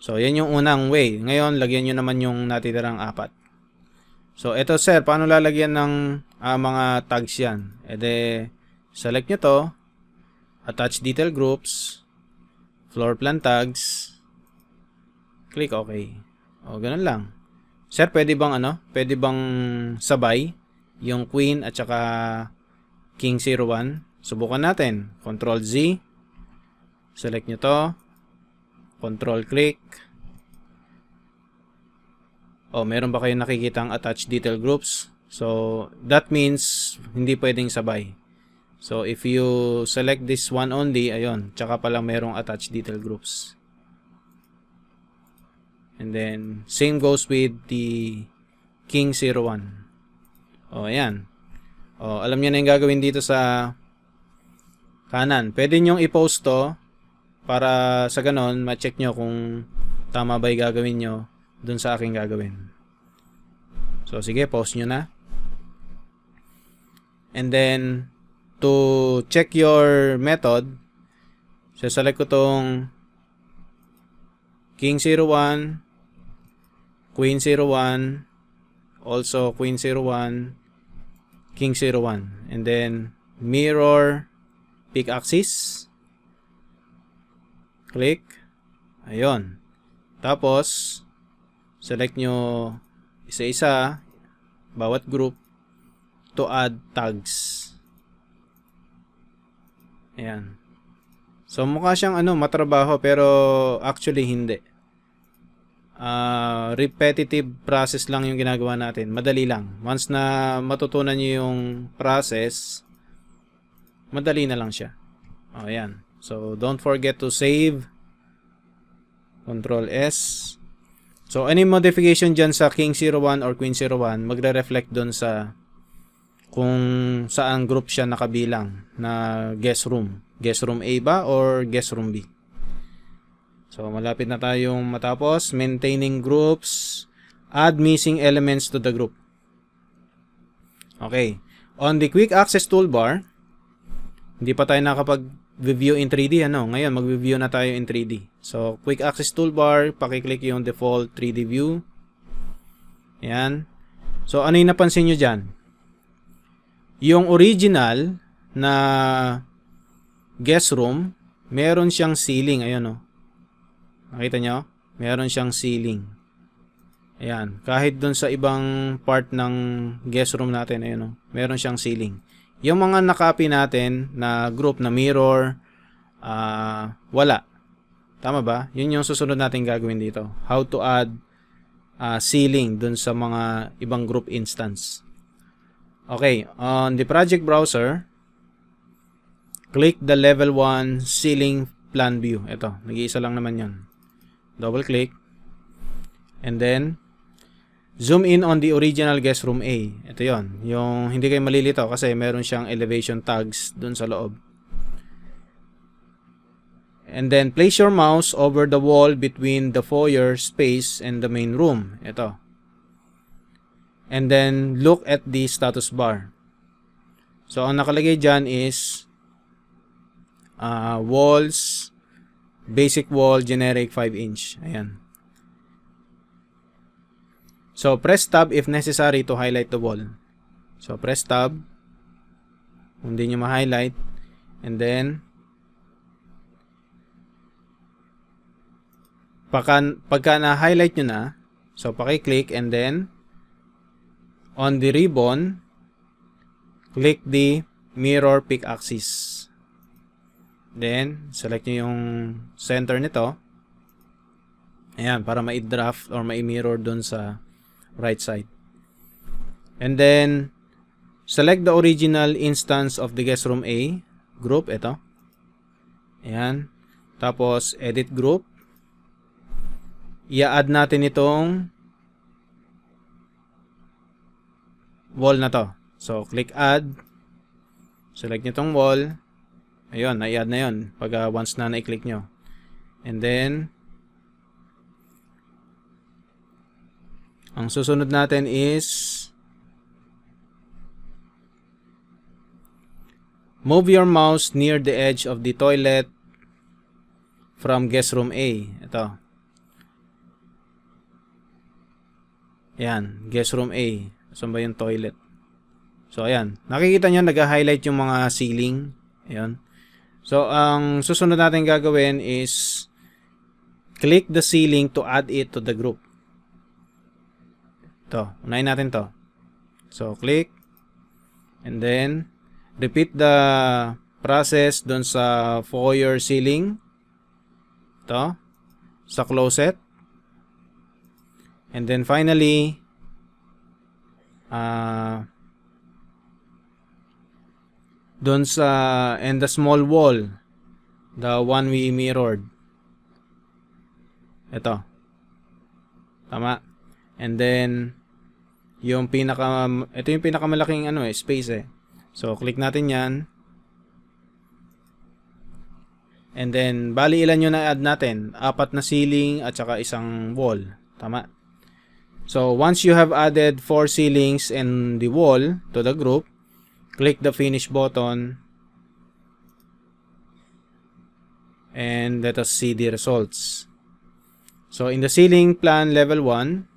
So, yan yung unang way. Ngayon, lagyan nyo naman yung natitirang 4. So, eto sir, paano lalagyan ng mga tags yan? E de, select nyo to, attach detail groups, floor plan tags, click OK. O, ganun lang. Sir, pwede bang Pwede bang sabay yung Queen at saka King 01? Subukan natin. Control Z. Select nyo to. Control click. O, meron ba kayong nakikitang attach detail groups? So, that means hindi pwedeng sabay. So, if you select this one only, ayun, tsaka pala merong attach detail groups. And then, same goes with the King 01. O, ayan. O, alam nyo na yung gagawin dito sa kanan. Pwede nyong i-post to para sa ganon, ma-check nyo kung tama ba yung gagawin nyo dun sa aking gagawin. So, sige, post nyo na. And then, to check your method, select ko tong King 01, Queen 01, also Queen 01, King 01, and then mirror pick axis, click, ayun. Tapos select nyo isa-isa bawat group to add tags. Ayan. So mukha siyang matrabaho pero actually hindi. Repetitive process lang yung ginagawa natin. Madali lang. Once na matutunan nyo yung process, madali na lang siya. O, ayan. So, don't forget to save. Control S. So, any modification dyan sa King 01 or Queen 01, magre-reflect dun sa kung saan group siya nakabilang na guest room. Guest room A ba or guest room B? So, malapit na tayong matapos. Maintaining groups. Add missing elements to the group. Okay. On the quick access toolbar, hindi pa tayo nakapag-view in 3D. Ngayon, mag-view na tayo in 3D. So, quick access toolbar, pakiclick yung default 3D view. Ayan. So, ano yung napansin nyo dyan? Yung original na guest room, meron siyang ceiling. Ayun, nakita nyo? Meron siyang ceiling. Ayan. Kahit dun sa ibang part ng guest room natin, ayun, meron siyang ceiling. Yung mga nakopy natin na group na mirror, wala. Tama ba? Yun yung susunod natin gagawin dito. How to add ceiling dun sa mga ibang group instance. Okay, on the project browser, click the level 1 ceiling plan view. Ito, nag-iisa lang naman yun. Double click. And then, zoom in on the original guest room A. Ito yon, yung hindi kayo malilito kasi meron siyang elevation tags dun sa loob. And then, place your mouse over the wall between the foyer space and the main room. Ito. And then, look at the status bar. So, ang nakalagay dyan is walls, basic wall, generic 5-inch. Ayan. So, press tab if necessary to highlight the wall. So, press tab. Kung hindi nyo ma-highlight. And then, pagka na-highlight nyo na, so, paki-click and then, on the ribbon, click the mirror peak axis. Then, select nyo yung center nito. Ayan, para ma-draft or ma-mirror dun sa right side. And then, select the original instance of the guest room A group. Ito. Ayan. Tapos, edit group. I-add natin itong wall na to. So, click add. Select nyo itong wall. Ayun, na-i-add na yun pag once na na-click nyo. And then, ang susunod natin is move your mouse near the edge of the toilet from guest room A. Ito. Ayan, guest room A. Saan ba yung toilet? So, ayan. Nakikita nyo, nag-highlight yung mga ceiling. Ayan. So, ang susunod natin gagawin is click the ceiling to add it to the group. Ito. Unahin natin to. So, click. And then, repeat the process dun sa foyer ceiling. Ito. Sa closet. And then finally, doon sa and the small wall, the one we mirrored. Ito. Tama. And then ito yung pinakamalaking space eh. So click natin 'yan. And then bali ilan yung na-add natin? 4 na ceiling at saka isang wall. Tama. So, once you have added 4 ceilings and the wall to the group, click the finish button and let us see the results. So, in the ceiling plan level 1,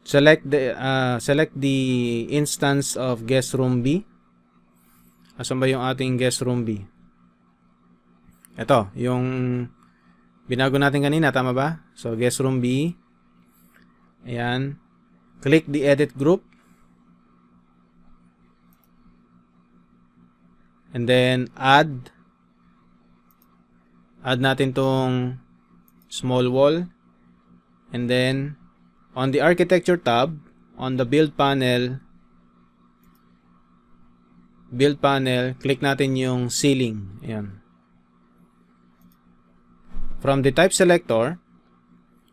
select the instance of guest room B. Asan ba yung ating guest room B? Ito, yung binago natin kanina, tama ba? So, guest room B. Ayan. Click the edit group. And then add natin tong small wall. And then on the architecture tab, on the build panel, click natin yung ceiling. Ayan. From the type selector,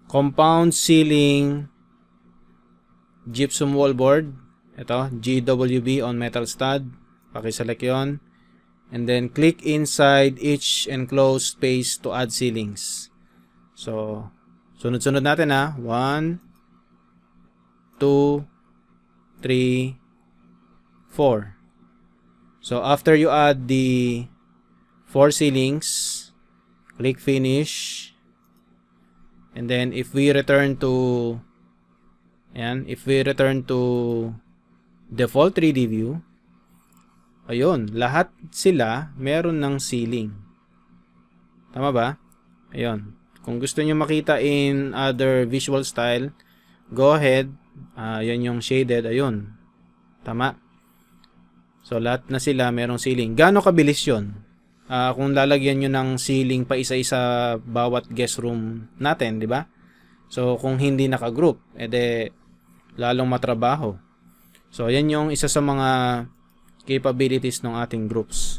compound ceiling gypsum wall board. Ito, GWB on metal stud. Paki-select yon. And then click inside each enclosed space to add ceilings. So, sunod-sunod natin ha. 1, 2, 3, 4. So, after you add the 4 ceilings, click finish. And then if we return to default 3D view, ayun, lahat sila meron ng ceiling. Tama ba? Ayun. Kung gusto niyo makita in other visual style, go ahead. Yan yung shaded, ayun. Tama. So lahat na sila merong ceiling. Gaano kabilis 'yon? Kung lalagyan nyo ng ceiling pa isa-isa bawat guest room natin, di ba? So, kung hindi naka-group, edi lalong matrabaho. So, yan yung isa sa mga capabilities ng ating groups.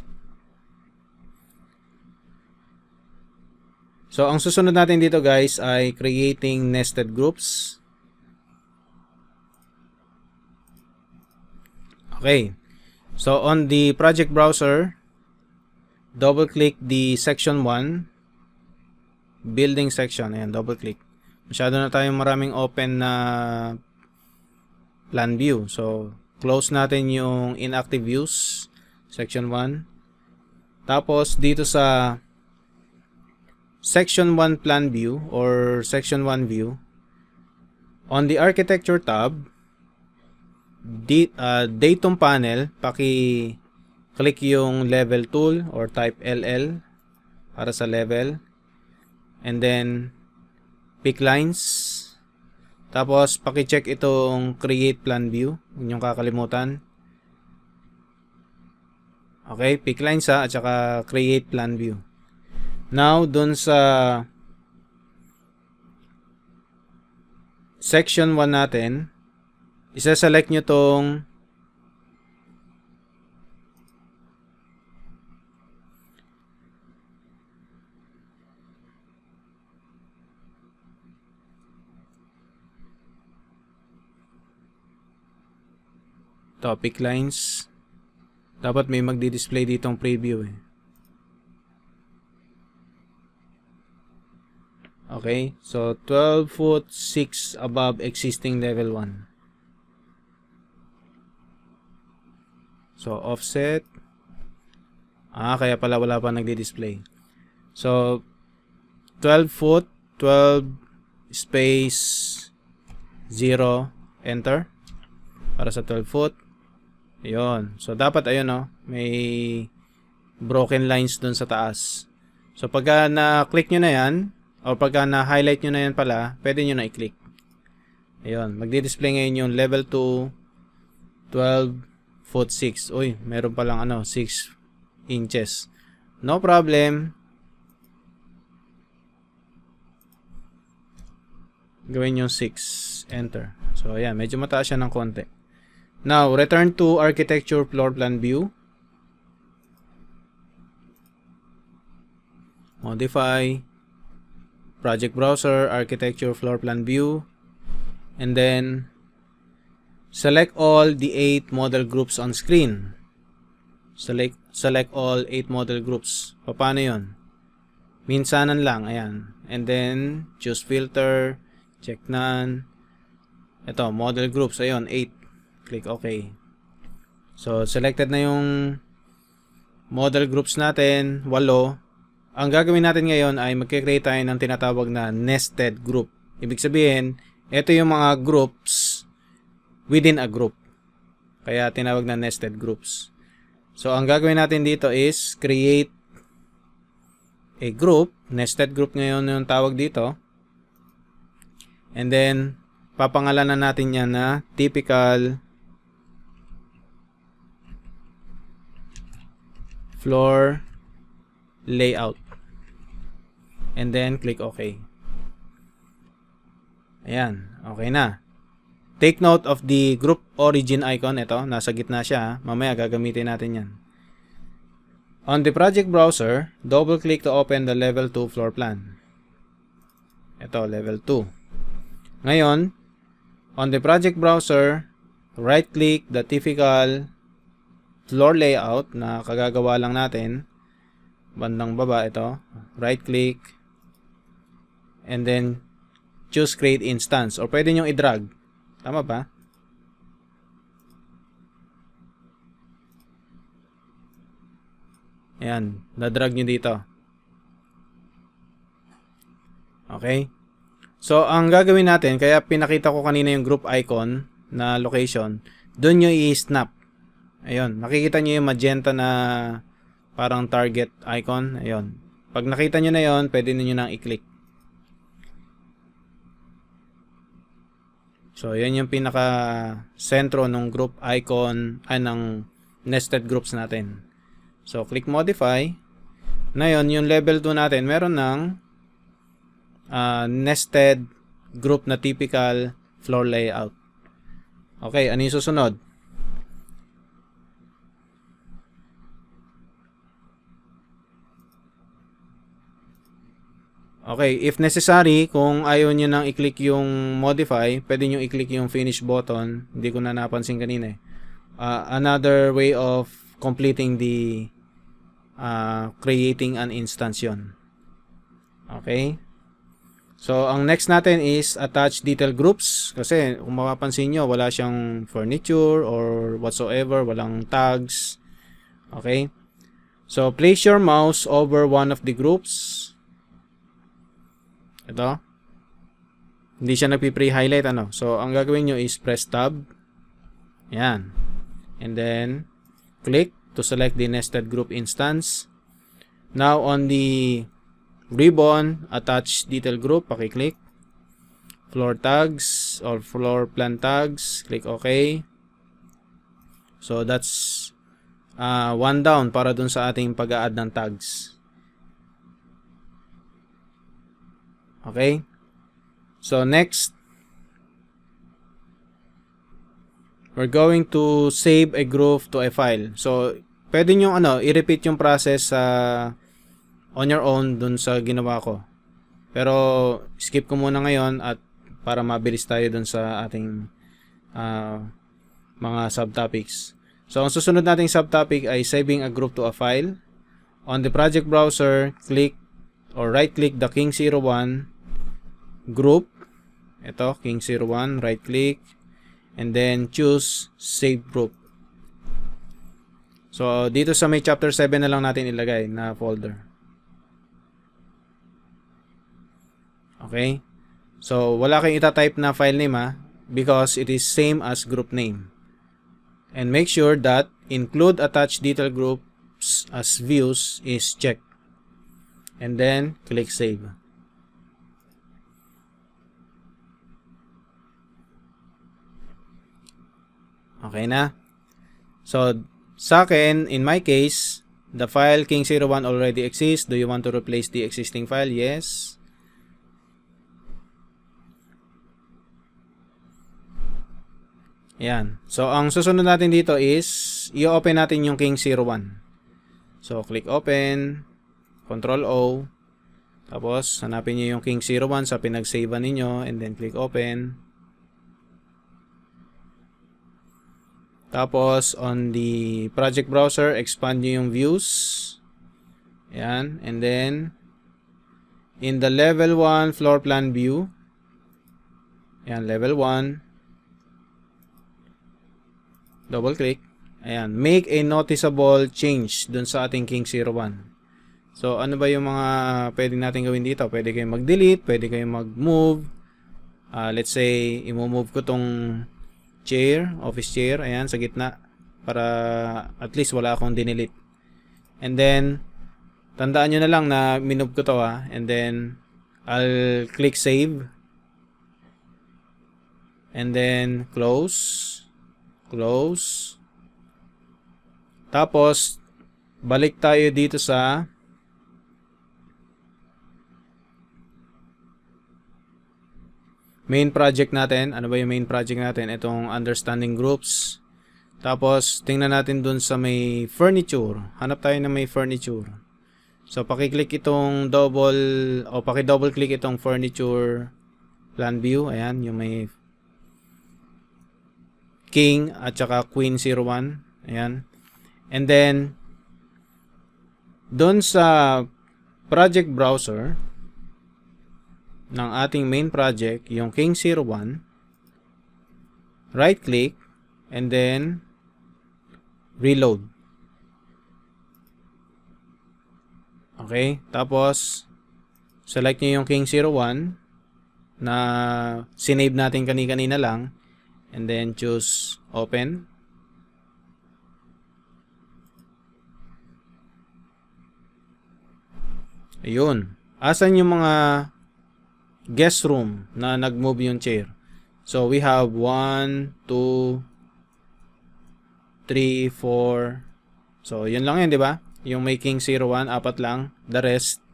So, ang susunod natin dito guys ay creating nested groups. Okay. So, on the project browser, double-click the section 1, building section. Ayan, double-click. Masyado na tayong maraming open na plan view. So, close natin yung inactive views, section 1. Tapos, dito sa section 1 plan view or section 1 view, on the architecture tab, datum panel, paki-click yung level tool or type LL para sa level. And then, pick lines. Tapos, paki-check itong create plan view. Huwag niyong kakalimutan. Okay, pick lines at saka create plan view. Now, dun sa section 1 natin, isa-select nyo tong topic lines. Dapat may magdi-display ditong preview eh. Okay, so 12 foot 6 above existing level 1. So offset. Kaya pala wala pa nagdi-display. So 12 foot, 12 space 0, enter. Para sa 12 foot. Ayun. So dapat ayun may broken lines dun sa taas. So pagka na-click nyo na yan, o pagka na-highlight nyo na yan pala, pwede nyo na i-click. Ayun, magdi-display ngayon yung level 2, 12 foot 6. Uy, meron palang 6 inches. No problem. Gawin yung 6. Enter. So, ayan, medyo mataas siya ng konti. Now, return to architecture floor plan view. Modify. Project browser, architecture floor plan view, and then select all the 8 model groups on screen. Select all 8 model groups. Paano yun? Minsanan lang, ayan. And then choose filter, check none. Ito, model groups, ayun, 8. Click OK. So selected na yung model groups natin, 8. Ang gagawin natin ngayon ay magkikreate tayo ng tinatawag na nested group. Ibig sabihin, ito yung mga groups within a group. Kaya tinawag na nested groups. So, ang gagawin natin dito is create a group. Nested group ngayon yung tawag dito. And then, papangalanan natin yan na typical floor layout. And then, click OK. Ayan. Okay na. Take note of the group origin icon. Ito, nasa gitna siya. Mamaya gagamitin natin yan. On the project browser, double-click to open the level 2 floor plan. Ito, level 2. Ngayon, on the project browser, right-click the typical floor layout na kagagawa lang natin. Bandang baba ito. Right-click. And then, choose create instance. Or pwede nyo i-drag. Tama ba? Ayan. Na-drag nyo dito. Okay. So, ang gagawin natin, kaya pinakita ko kanina yung group icon na location, doon nyo i-snap. Ayun. Nakikita nyo yung magenta na parang target icon. Ayun. Pag nakita nyo na yon, pwede nyo nang i-click. So, yan yung pinaka-sentro ng group icon, ng nested groups natin. So, click modify. Ngayon, yung level 2 natin, meron ng nested group na typical floor layout. Okay, ano yung susunod? Okay, if necessary, kung ayaw nyo nang i-click yung modify, pwede nyo i-click yung finish button. Hindi ko na napansin kanina eh. Another way of completing the creating an instance yun. Okay. So, ang next natin is attach detail groups. Kasi, kung mapapansin nyo, wala siyang furniture or whatsoever. Walang tags. Okay. So, place your mouse over one of the groups. Ito. Hindi siya nagpi-pre-highlight, ano. So, ang gagawin nyo is press tab. Yan. And then, click to select the nested group instance. Now, on the ribbon, attach detail group, pakiclick. Floor tags or floor plan tags, click OK. So, that's one down para dun sa ating pag-a-add ng tags. Okay? So, next, we're going to save a group to a file. So, pwede nyo i-repeat yung process on your own dun sa ginawa ko. Pero, skip ko muna ngayon at para mabilis tayo dun sa ating mga subtopics. So, ang susunod nating subtopic ay saving a group to a file. On the project browser, click or right-click the King01 group. Ito, King01, right-click. And then, choose Save Group. So, dito sa may chapter 7 na lang natin ilagay na folder. Okay? So, wala kayong itatype na file name because it is same as group name. And make sure that include attached detail groups as views is checked. And then, click Save. Okay na? So, sa akin, in my case, the file King01 already exists. Do you want to replace the existing file? Yes. Ayan. So, ang susunod natin dito is, i-open natin yung King01. So, click Open, Control O, tapos, hanapin nyo yung King01 sa pinag-savean ninyo, and then click Open. Tapos, on the project browser, expand nyo yung views. Ayan. And then, in the level 1 floor plan view, ayan, level 1, double click. Ayan. Make a noticeable change dun sa ating King01. So, ano ba yung mga pwede natin gawin dito? Pwede kayong mag-delete, pwede kayong mag-move. Let's say, i-move ko tong chair, office chair, ayan, sa gitna. Para at least wala akong dinelete. And then, tandaan nyo na lang na minove ko to and then, I'll click save. And then, close. Close. Tapos, balik tayo dito sa main project natin. Ano ba yung main project natin? Itong understanding groups. Tapos, tingnan natin dun sa may furniture. Hanap tayo na may furniture. So, pakiclick itong paki-double click itong furniture plan view. Ayan, yung may King at saka Queen 01. Ayan. And then, dun sa project browser ng ating main project, yung King01, right click, and then reload. Okay, tapos select nyo yung King01 na sinave natin kanina lang, and then choose open. Ayun. Asan yung mga guest room na nag-move yung chair? So, we have 1, 2, 3, 4. So, yun lang yun, di ba? Yung may King01, 4 lang. The rest,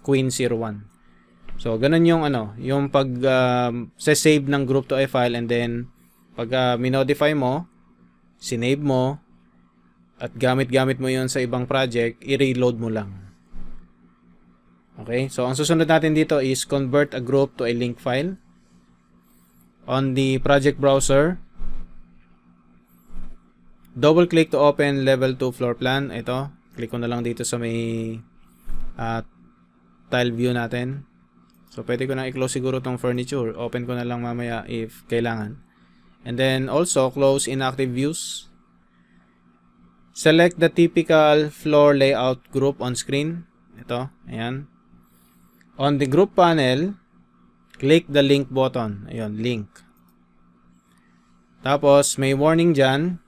Queen01. So, ganun yung yung pag save ng group to a file, and then pag minodify mo, sinave mo, at gamit mo yun sa ibang project, i-reload mo lang. Okay, so ang susunod natin dito is convert a group to a link file. On the project browser, double click to open level 2 floor plan. Ito, click ko na lang dito sa may tile view natin. So pwede ko na i-close siguro tong furniture. Open ko na lang mamaya if kailangan. And then also close inactive views. Select the typical floor layout group on screen. Ito, ayan. On the group panel, click the link button. Ayun, link. Tapos, may warning dyan.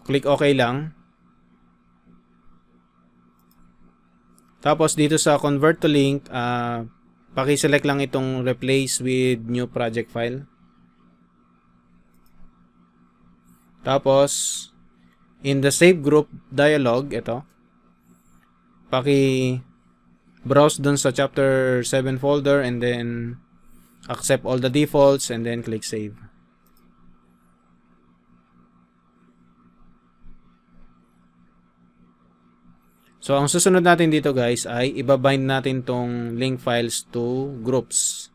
Click OK lang. Tapos, dito sa convert to link, paki-select lang itong replace with new project file. Tapos, in the save group dialog, ito, browse dun sa chapter 7 folder and then accept all the defaults and then click save. So ang susunod natin dito guys ay ibabind natin tong link files to groups.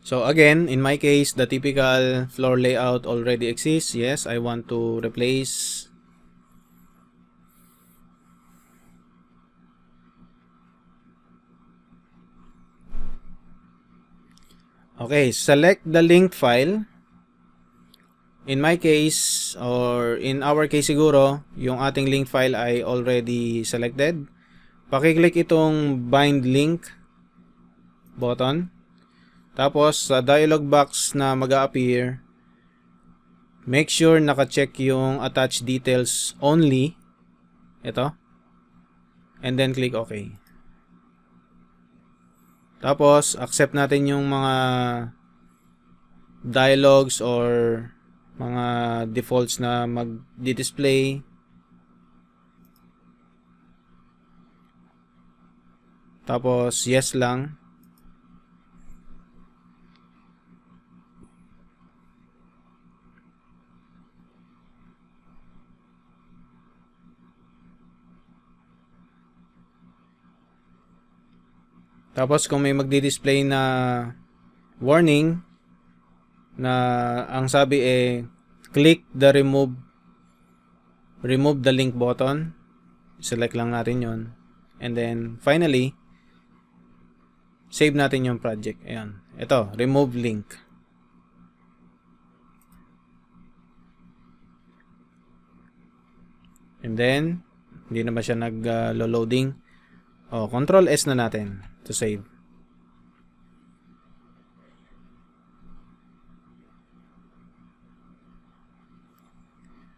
So again, in my case, the typical floor layout already exists. Yes, I want to replace. Okay, select the linked file. In my case, or in our case siguro, yung ating link file ay already selected. Pakiclick itong bind link button. Tapos, sa dialog box na mag-a-appear, make sure naka-check yung attach details only. Ito. And then click OK. Tapos, accept natin yung mga dialogs or mga defaults na mag-display. Tapos, yes lang. Tapos kung may magdi-display na warning na ang sabi click the remove the link button, select lang natin yon. And then finally save natin yung project. Ayan. Ito, remove link. And then hindi na ba siya nag-loading? Control S na natin to save.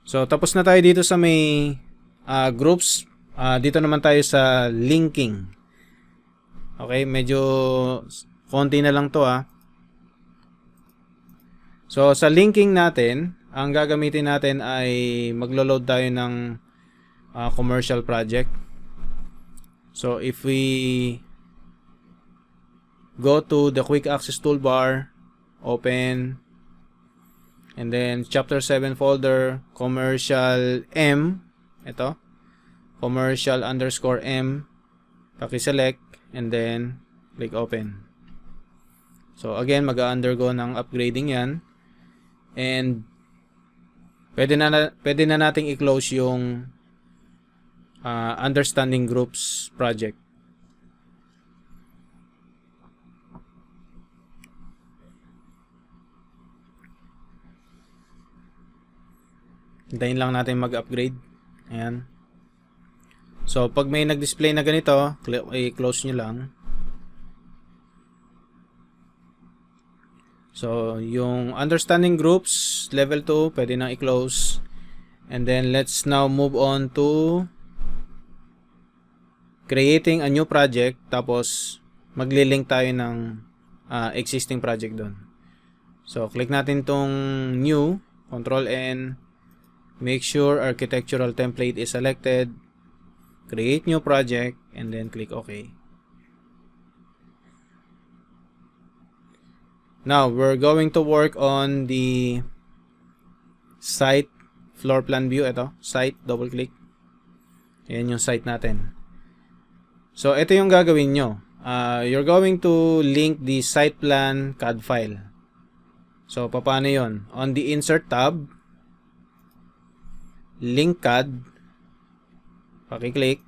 So, tapos na tayo dito sa may groups. Dito naman tayo sa linking. Okay, medyo konti na lang to So, sa linking natin, ang gagamitin natin ay maglo-load tayo ng commercial project. So, if we go to the quick access toolbar, open, and then chapter 7 folder, commercial M, ito, commercial underscore M, paki-select, and then click open. So again, mag-undergo ng upgrading yan, and pwede na nating i-close yung understanding groups project. Hintayin lang natin mag-upgrade. Ayan. So, pag may nag-display na ganito, i-close nyo lang. So, yung understanding groups, level 2, pwede nang i-close. And then, let's now move on to creating a new project. Tapos, magli-link tayo ng existing project doon. So, click natin tong new, Control N. Make sure architectural template is selected. Create new project and then click OK. Now, we're going to work on the site, floor plan view. Ito, site, double click. Ayan yung site natin. So, ito yung gagawin nyo. You're going to link the site plan CAD file. So, paano yon? On the Insert tab, Link CAD, pakiclick.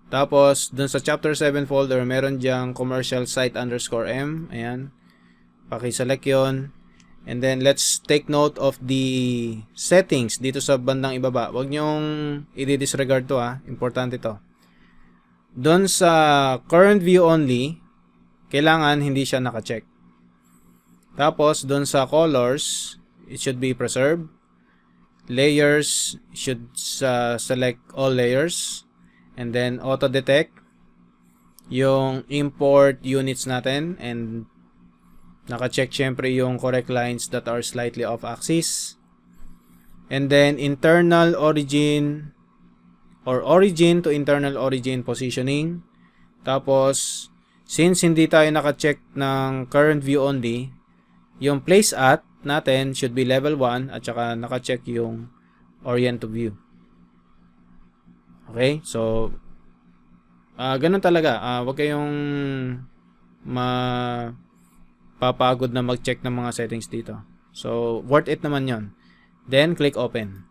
Tapos, dun sa Chapter 7 folder, meron dyang commercial site _m. Ayan. Pakiselect yon. And then, let's take note of the settings dito sa bandang ibaba. Huwag nyong i-disregard to ha. Importante to. Doon sa current view only, kailangan hindi siya naka-check. Tapos, doon sa colors, it should be preserved. Layers, should select all layers. And then, auto-detect yung import units natin. And naka-check syempre yung correct lines that are slightly off axis. And then, internal origin or origin to internal origin positioning. Tapos, since hindi tayo naka-check ng current view only, yung place at natin should be level 1 at saka naka-check yung orient to view. Okay? So, ganun talaga. Huwag kayong papagod na mag-check ng mga settings dito. So, worth it naman yon. Then, click open.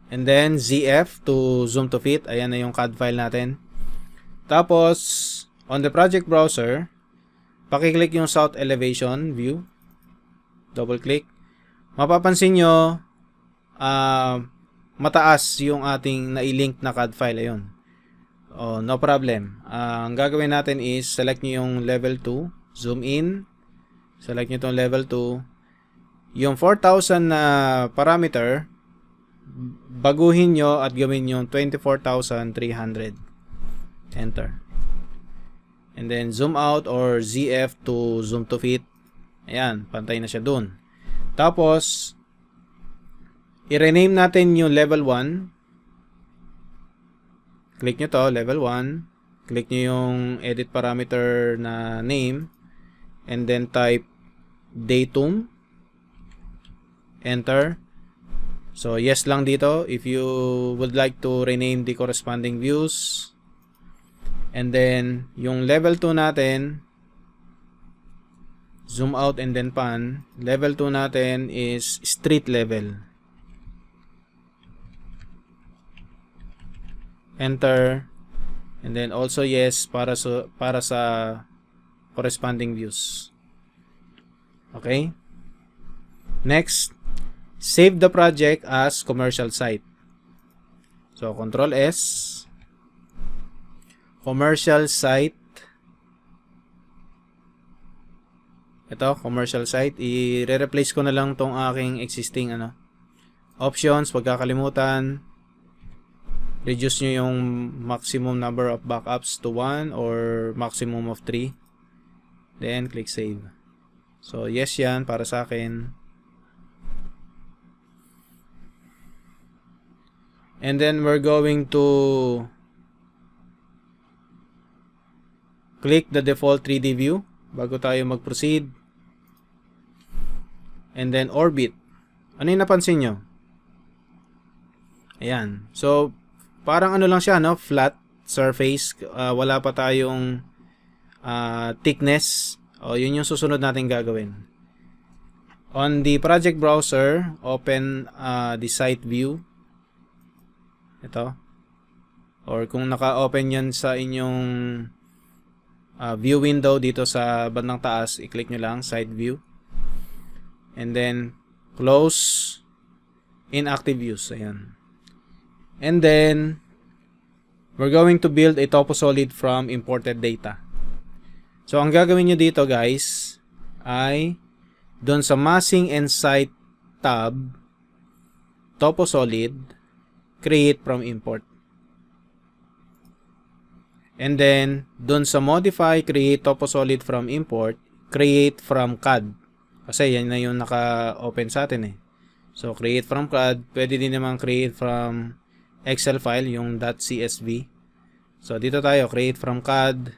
And then, ZF to zoom to fit. Ayan na yung CAD file natin. Tapos, on the project browser, pakiclick yung south elevation view. Double click. Mapapansin nyo, mataas yung ating nailink na CAD file. Ayun. Oh, no problem. Ang gagawin natin is select nyo yung level 2. Zoom in. Select nyo itong level 2. Yung 4,000 na parameter, baguhin nyo at gawin yung 24,300. Enter. And then zoom out or ZF to zoom to fit. Ayan, pantay na siya dun. Tapos, i-rename natin yung level 1. Click nyo to, level 1. Click nyo yung edit parameter na name. And then type datum. Enter. So, yes lang dito if you would like to rename the corresponding views. And then, yung level 2 natin, zoom out and then pan. Level 2 natin is street level. Enter. And then also yes para sa corresponding views. Okay? Next, save the project as commercial site. So, Control S. Commercial site. Ito, commercial site. I-replace ko na lang tong aking existing options. Huwag kakalimutan. Reduce nyo yung maximum number of backups to 1 or maximum of 3. Then, click save. So, yes yan para sa akin. And then, we're going to click the default 3D view bago tayo mag-proceed. And then, orbit. Ano yung napansin nyo? Ayan. So, parang lang siya, no? Flat surface. Wala pa tayong thickness. O, yun yung susunod natin gagawin. On the project browser, open the site view. Ito. Or kung naka-open yan sa inyong view window dito sa bandang taas, i-click nyo lang, site view. And then, close inactive views. Ayan. And then, we're going to build a TopoSolid from imported data. So, ang gagawin nyo dito guys, ay doon sa Massing and Site tab, TopoSolid, create from import. And then, doon sa Modify, create TopoSolid from import, create from CAD. Kasi yan na yung naka-open sa atin eh. So, create from CAD, pwede din naman create from Excel file, yung .csv. So, dito tayo, create from CAD.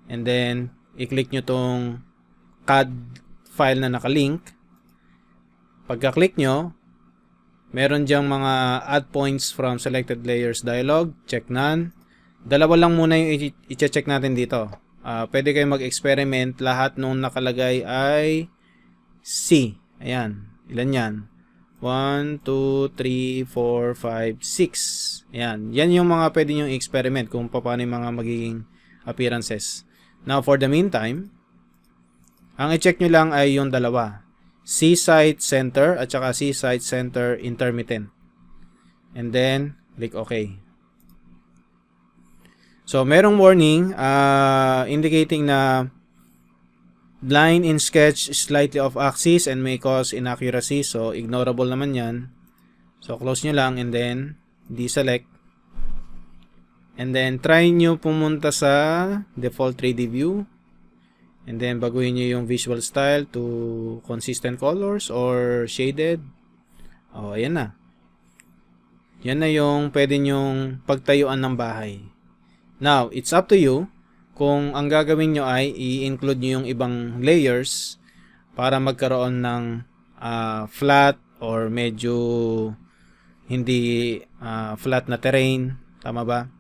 And then, i-click nyo tong CAD file na nakalink. Pagka-click nyo, meron diyang mga add points from selected layers dialog. Check none. Dalawa lang muna yung i-check natin dito. Pwede kayo mag-experiment. Lahat nung nakalagay ay C. Ayan. Ilan yan? 1, 2, 3, 4, 5, 6. Ayan. Yan yung mga pwede nyo i-experiment kung paano yung mga magiging appearances. Now, for the meantime, ang i-check nyo lang ay yung dalawa. C-site center at saka C-site center intermittent. And then, click OK. So, merong warning indicating na line in sketch is slightly off axis and may cause inaccuracy. So, ignorable naman yan. So, close nyo lang and then deselect. And then, try nyo pumunta sa default 3D view. And then, baguhin nyo yung visual style to consistent colors or shaded. O, ayan na. Yan na yung pwede nyong pagtayuan ng bahay. Now, it's up to you kung ang gagawin nyo ay i-include nyo yung ibang layers para magkaroon ng flat or medyo hindi flat na terrain. Tama ba?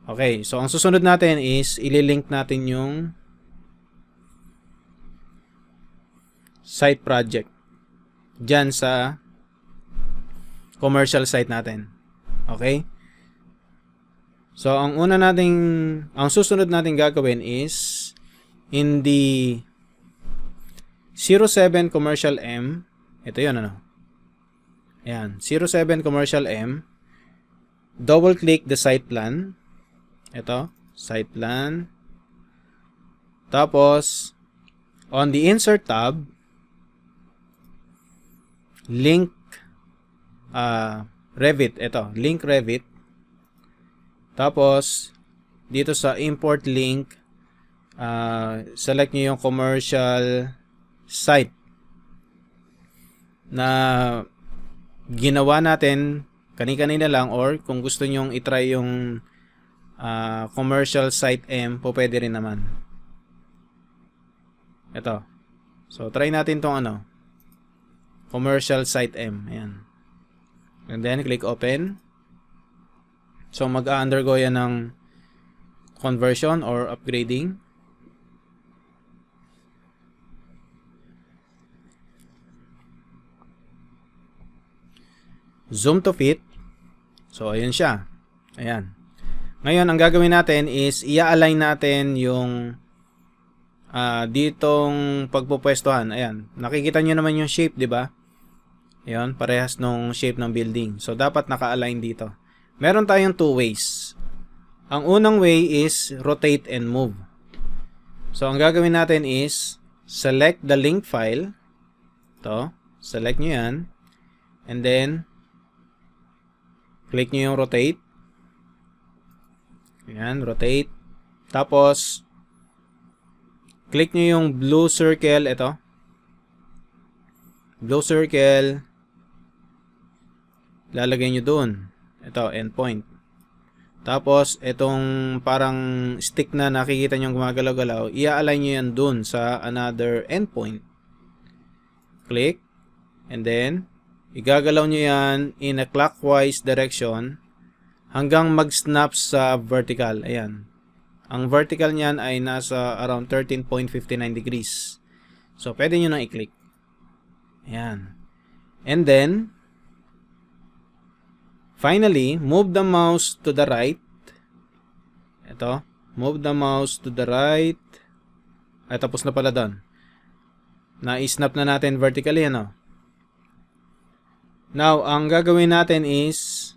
Okay, so ang susunod natin is ililink natin yung site project dyan sa commercial site natin. Okay? So, ang susunod nating gagawin is in the 07 commercial M, ito yun ano? Ayan, 07 commercial M, double click the site plan. Ito, site plan. Tapos, on the insert tab, link Revit. Ito, link Revit. Tapos, dito sa import link, select nyo yung commercial site na ginawa natin kani-kanina lang, or kung gusto nyong itry yung commercial site M, po pwede rin naman. Ito. So, try natin tong commercial site M. Ayan. And then, click open. So, mag-undergo yan ng conversion or upgrading. Zoom to fit. So, ayan siya. Ayan. Ngayon, ang gagawin natin is i-align natin yung ditong pagpupwestuhan. Ayan. Nakikita nyo naman yung shape, di ba? Ayan, parehas nung shape ng building. So, dapat naka-align dito. Meron tayong two ways. Ang unang way is rotate and move. So, ang gagawin natin is select the link file. Ito. Select nyo yan. And then, click nyo yung rotate. Ayan, rotate. Tapos, click nyo yung blue circle. Ito. Blue circle. Lalagay nyo doon. Ito, endpoint. Tapos, itong parang stick na nakikita nyo gumagalaw-galaw, i-align nyo yan doon sa another endpoint. Click. And then, igagalaw nyo yan in a clockwise direction hanggang mag-snap sa vertical. Ayan. Ang vertical niyan ay nasa around 13.59 degrees. So, pwede nyo nang i-click. Ayan. And then, finally, move the mouse to the right. Ito. Move the mouse to the right. Ay, tapos na pala doon. Na-snap na natin vertically, ano? Now, ang gagawin natin is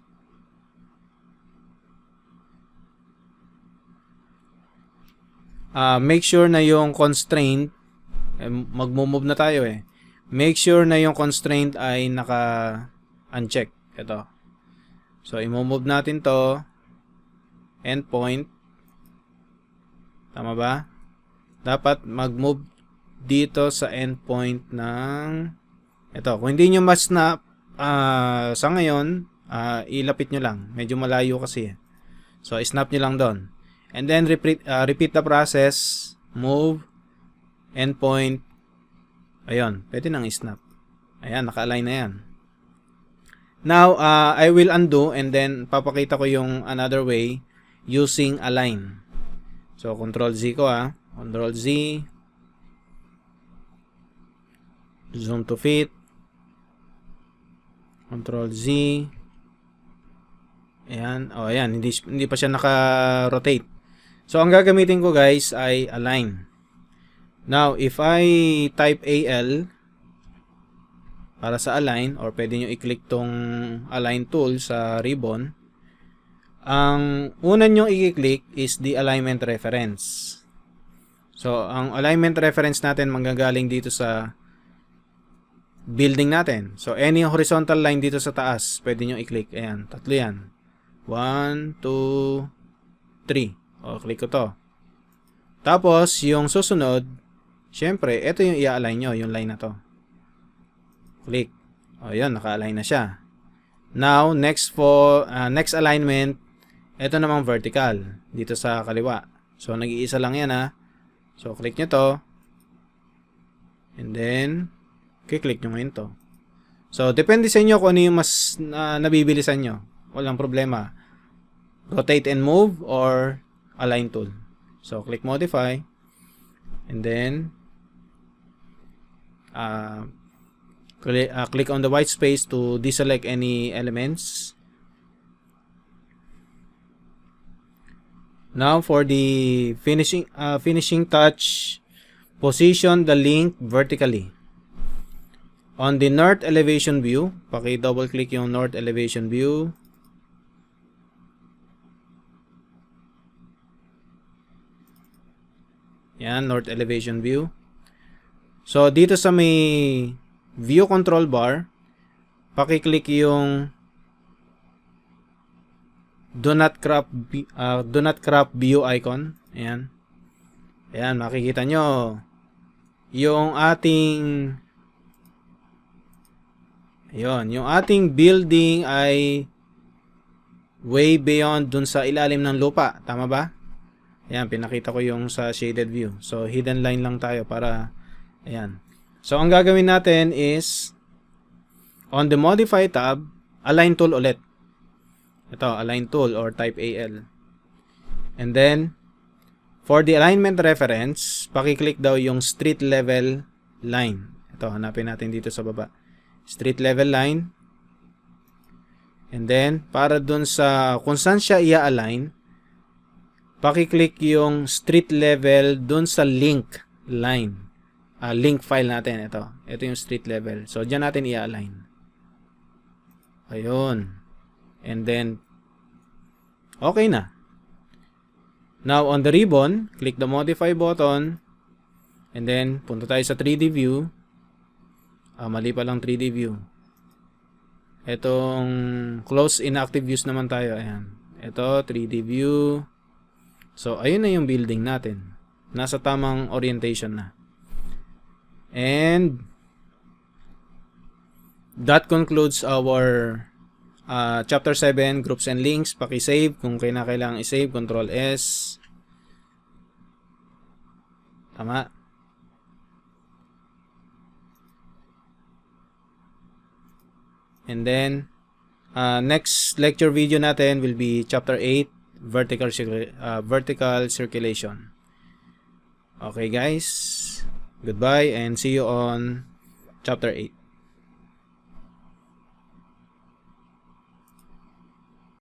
make sure na yung constraint, mag-move na tayo eh. Make sure na yung constraint ay naka-uncheck. Ito. So, i-move natin to. Endpoint. Tama ba? Dapat mag-move dito sa endpoint ng ito. Kung hindi nyo ma-snap sa ngayon, ilapit nyo lang. Medyo malayo kasi. So, snap nyo lang doon. And then, repeat the process. Move. Endpoint. Ayun. Pwede nang i-snap. Ayan, naka-align na yan. Now, I will undo and then papakita ko yung another way using align. So, Control Z ko Control Z. Zoom to fit. Control Z. Ayan. O, ayan. Hindi pa siya naka-rotate. So, ang gagamitin ko guys ay align. Now, if I type AL para sa align, or pwede nyo i-click tong align tool sa ribbon, ang una nyo i-click is the alignment reference. So, ang alignment reference natin manggagaling dito sa building natin. So, any horizontal line dito sa taas, pwede nyo i-click. Ayan, tatlo yan. 1, 2, 3. O, click ko to. Tapos, yung susunod, syempre, ito yung i-align nyo, yung line na to. Click. O, yun, naka-align na siya. Now, next alignment, ito namang vertical, dito sa kaliwa. So, nag-iisa lang yan So, click nyo to. And then, click nyo ngayon to. So, depende sa inyo kung ano yung mas nabibilisan nyo. Walang problema. Rotate and move or align tool. So, click modify. And then, click on the white space to deselect any elements. Now, for the finishing touch, position the link vertically. On the north elevation view, paki-double click yung north elevation view. Yan, north elevation view. So, dito sa may view control bar, paki-click yung do not crop view icon. Ayan. Ayan, makikita nyo yung ating yung ating building ay way beyond dun sa ilalim ng lupa. Tama ba? Ayan, pinakita ko yung sa shaded view. So, hidden line lang tayo para, ayan. So, ang gagawin natin is, on the modify tab, align tool ulit. Ito, align tool or type AL. And then, for the alignment reference, paki-click daw yung street level line. Ito, hanapin natin dito sa baba. Street level line. And then, para dun sa kung saan siya i-align, paki-click yung street level dun sa link line. Link file natin. Ito yung street level. So, dyan natin i-align. Ayun. And then, okay na. Now, on the ribbon, click the modify button. And then, punta tayo sa 3D view. Mali pa lang 3D view. Itong close inactive views naman tayo. Ayan. Ito, 3D view. So, ayun na yung building natin. Nasa tamang orientation na. And, that concludes our Chapter 7, Groups and Links. Paki-save. Kung kailangan i-save, Control S. Tama. And then, next lecture video natin will be Chapter 8, Vertical Circulation. Okay guys, goodbye and see you on Chapter 8.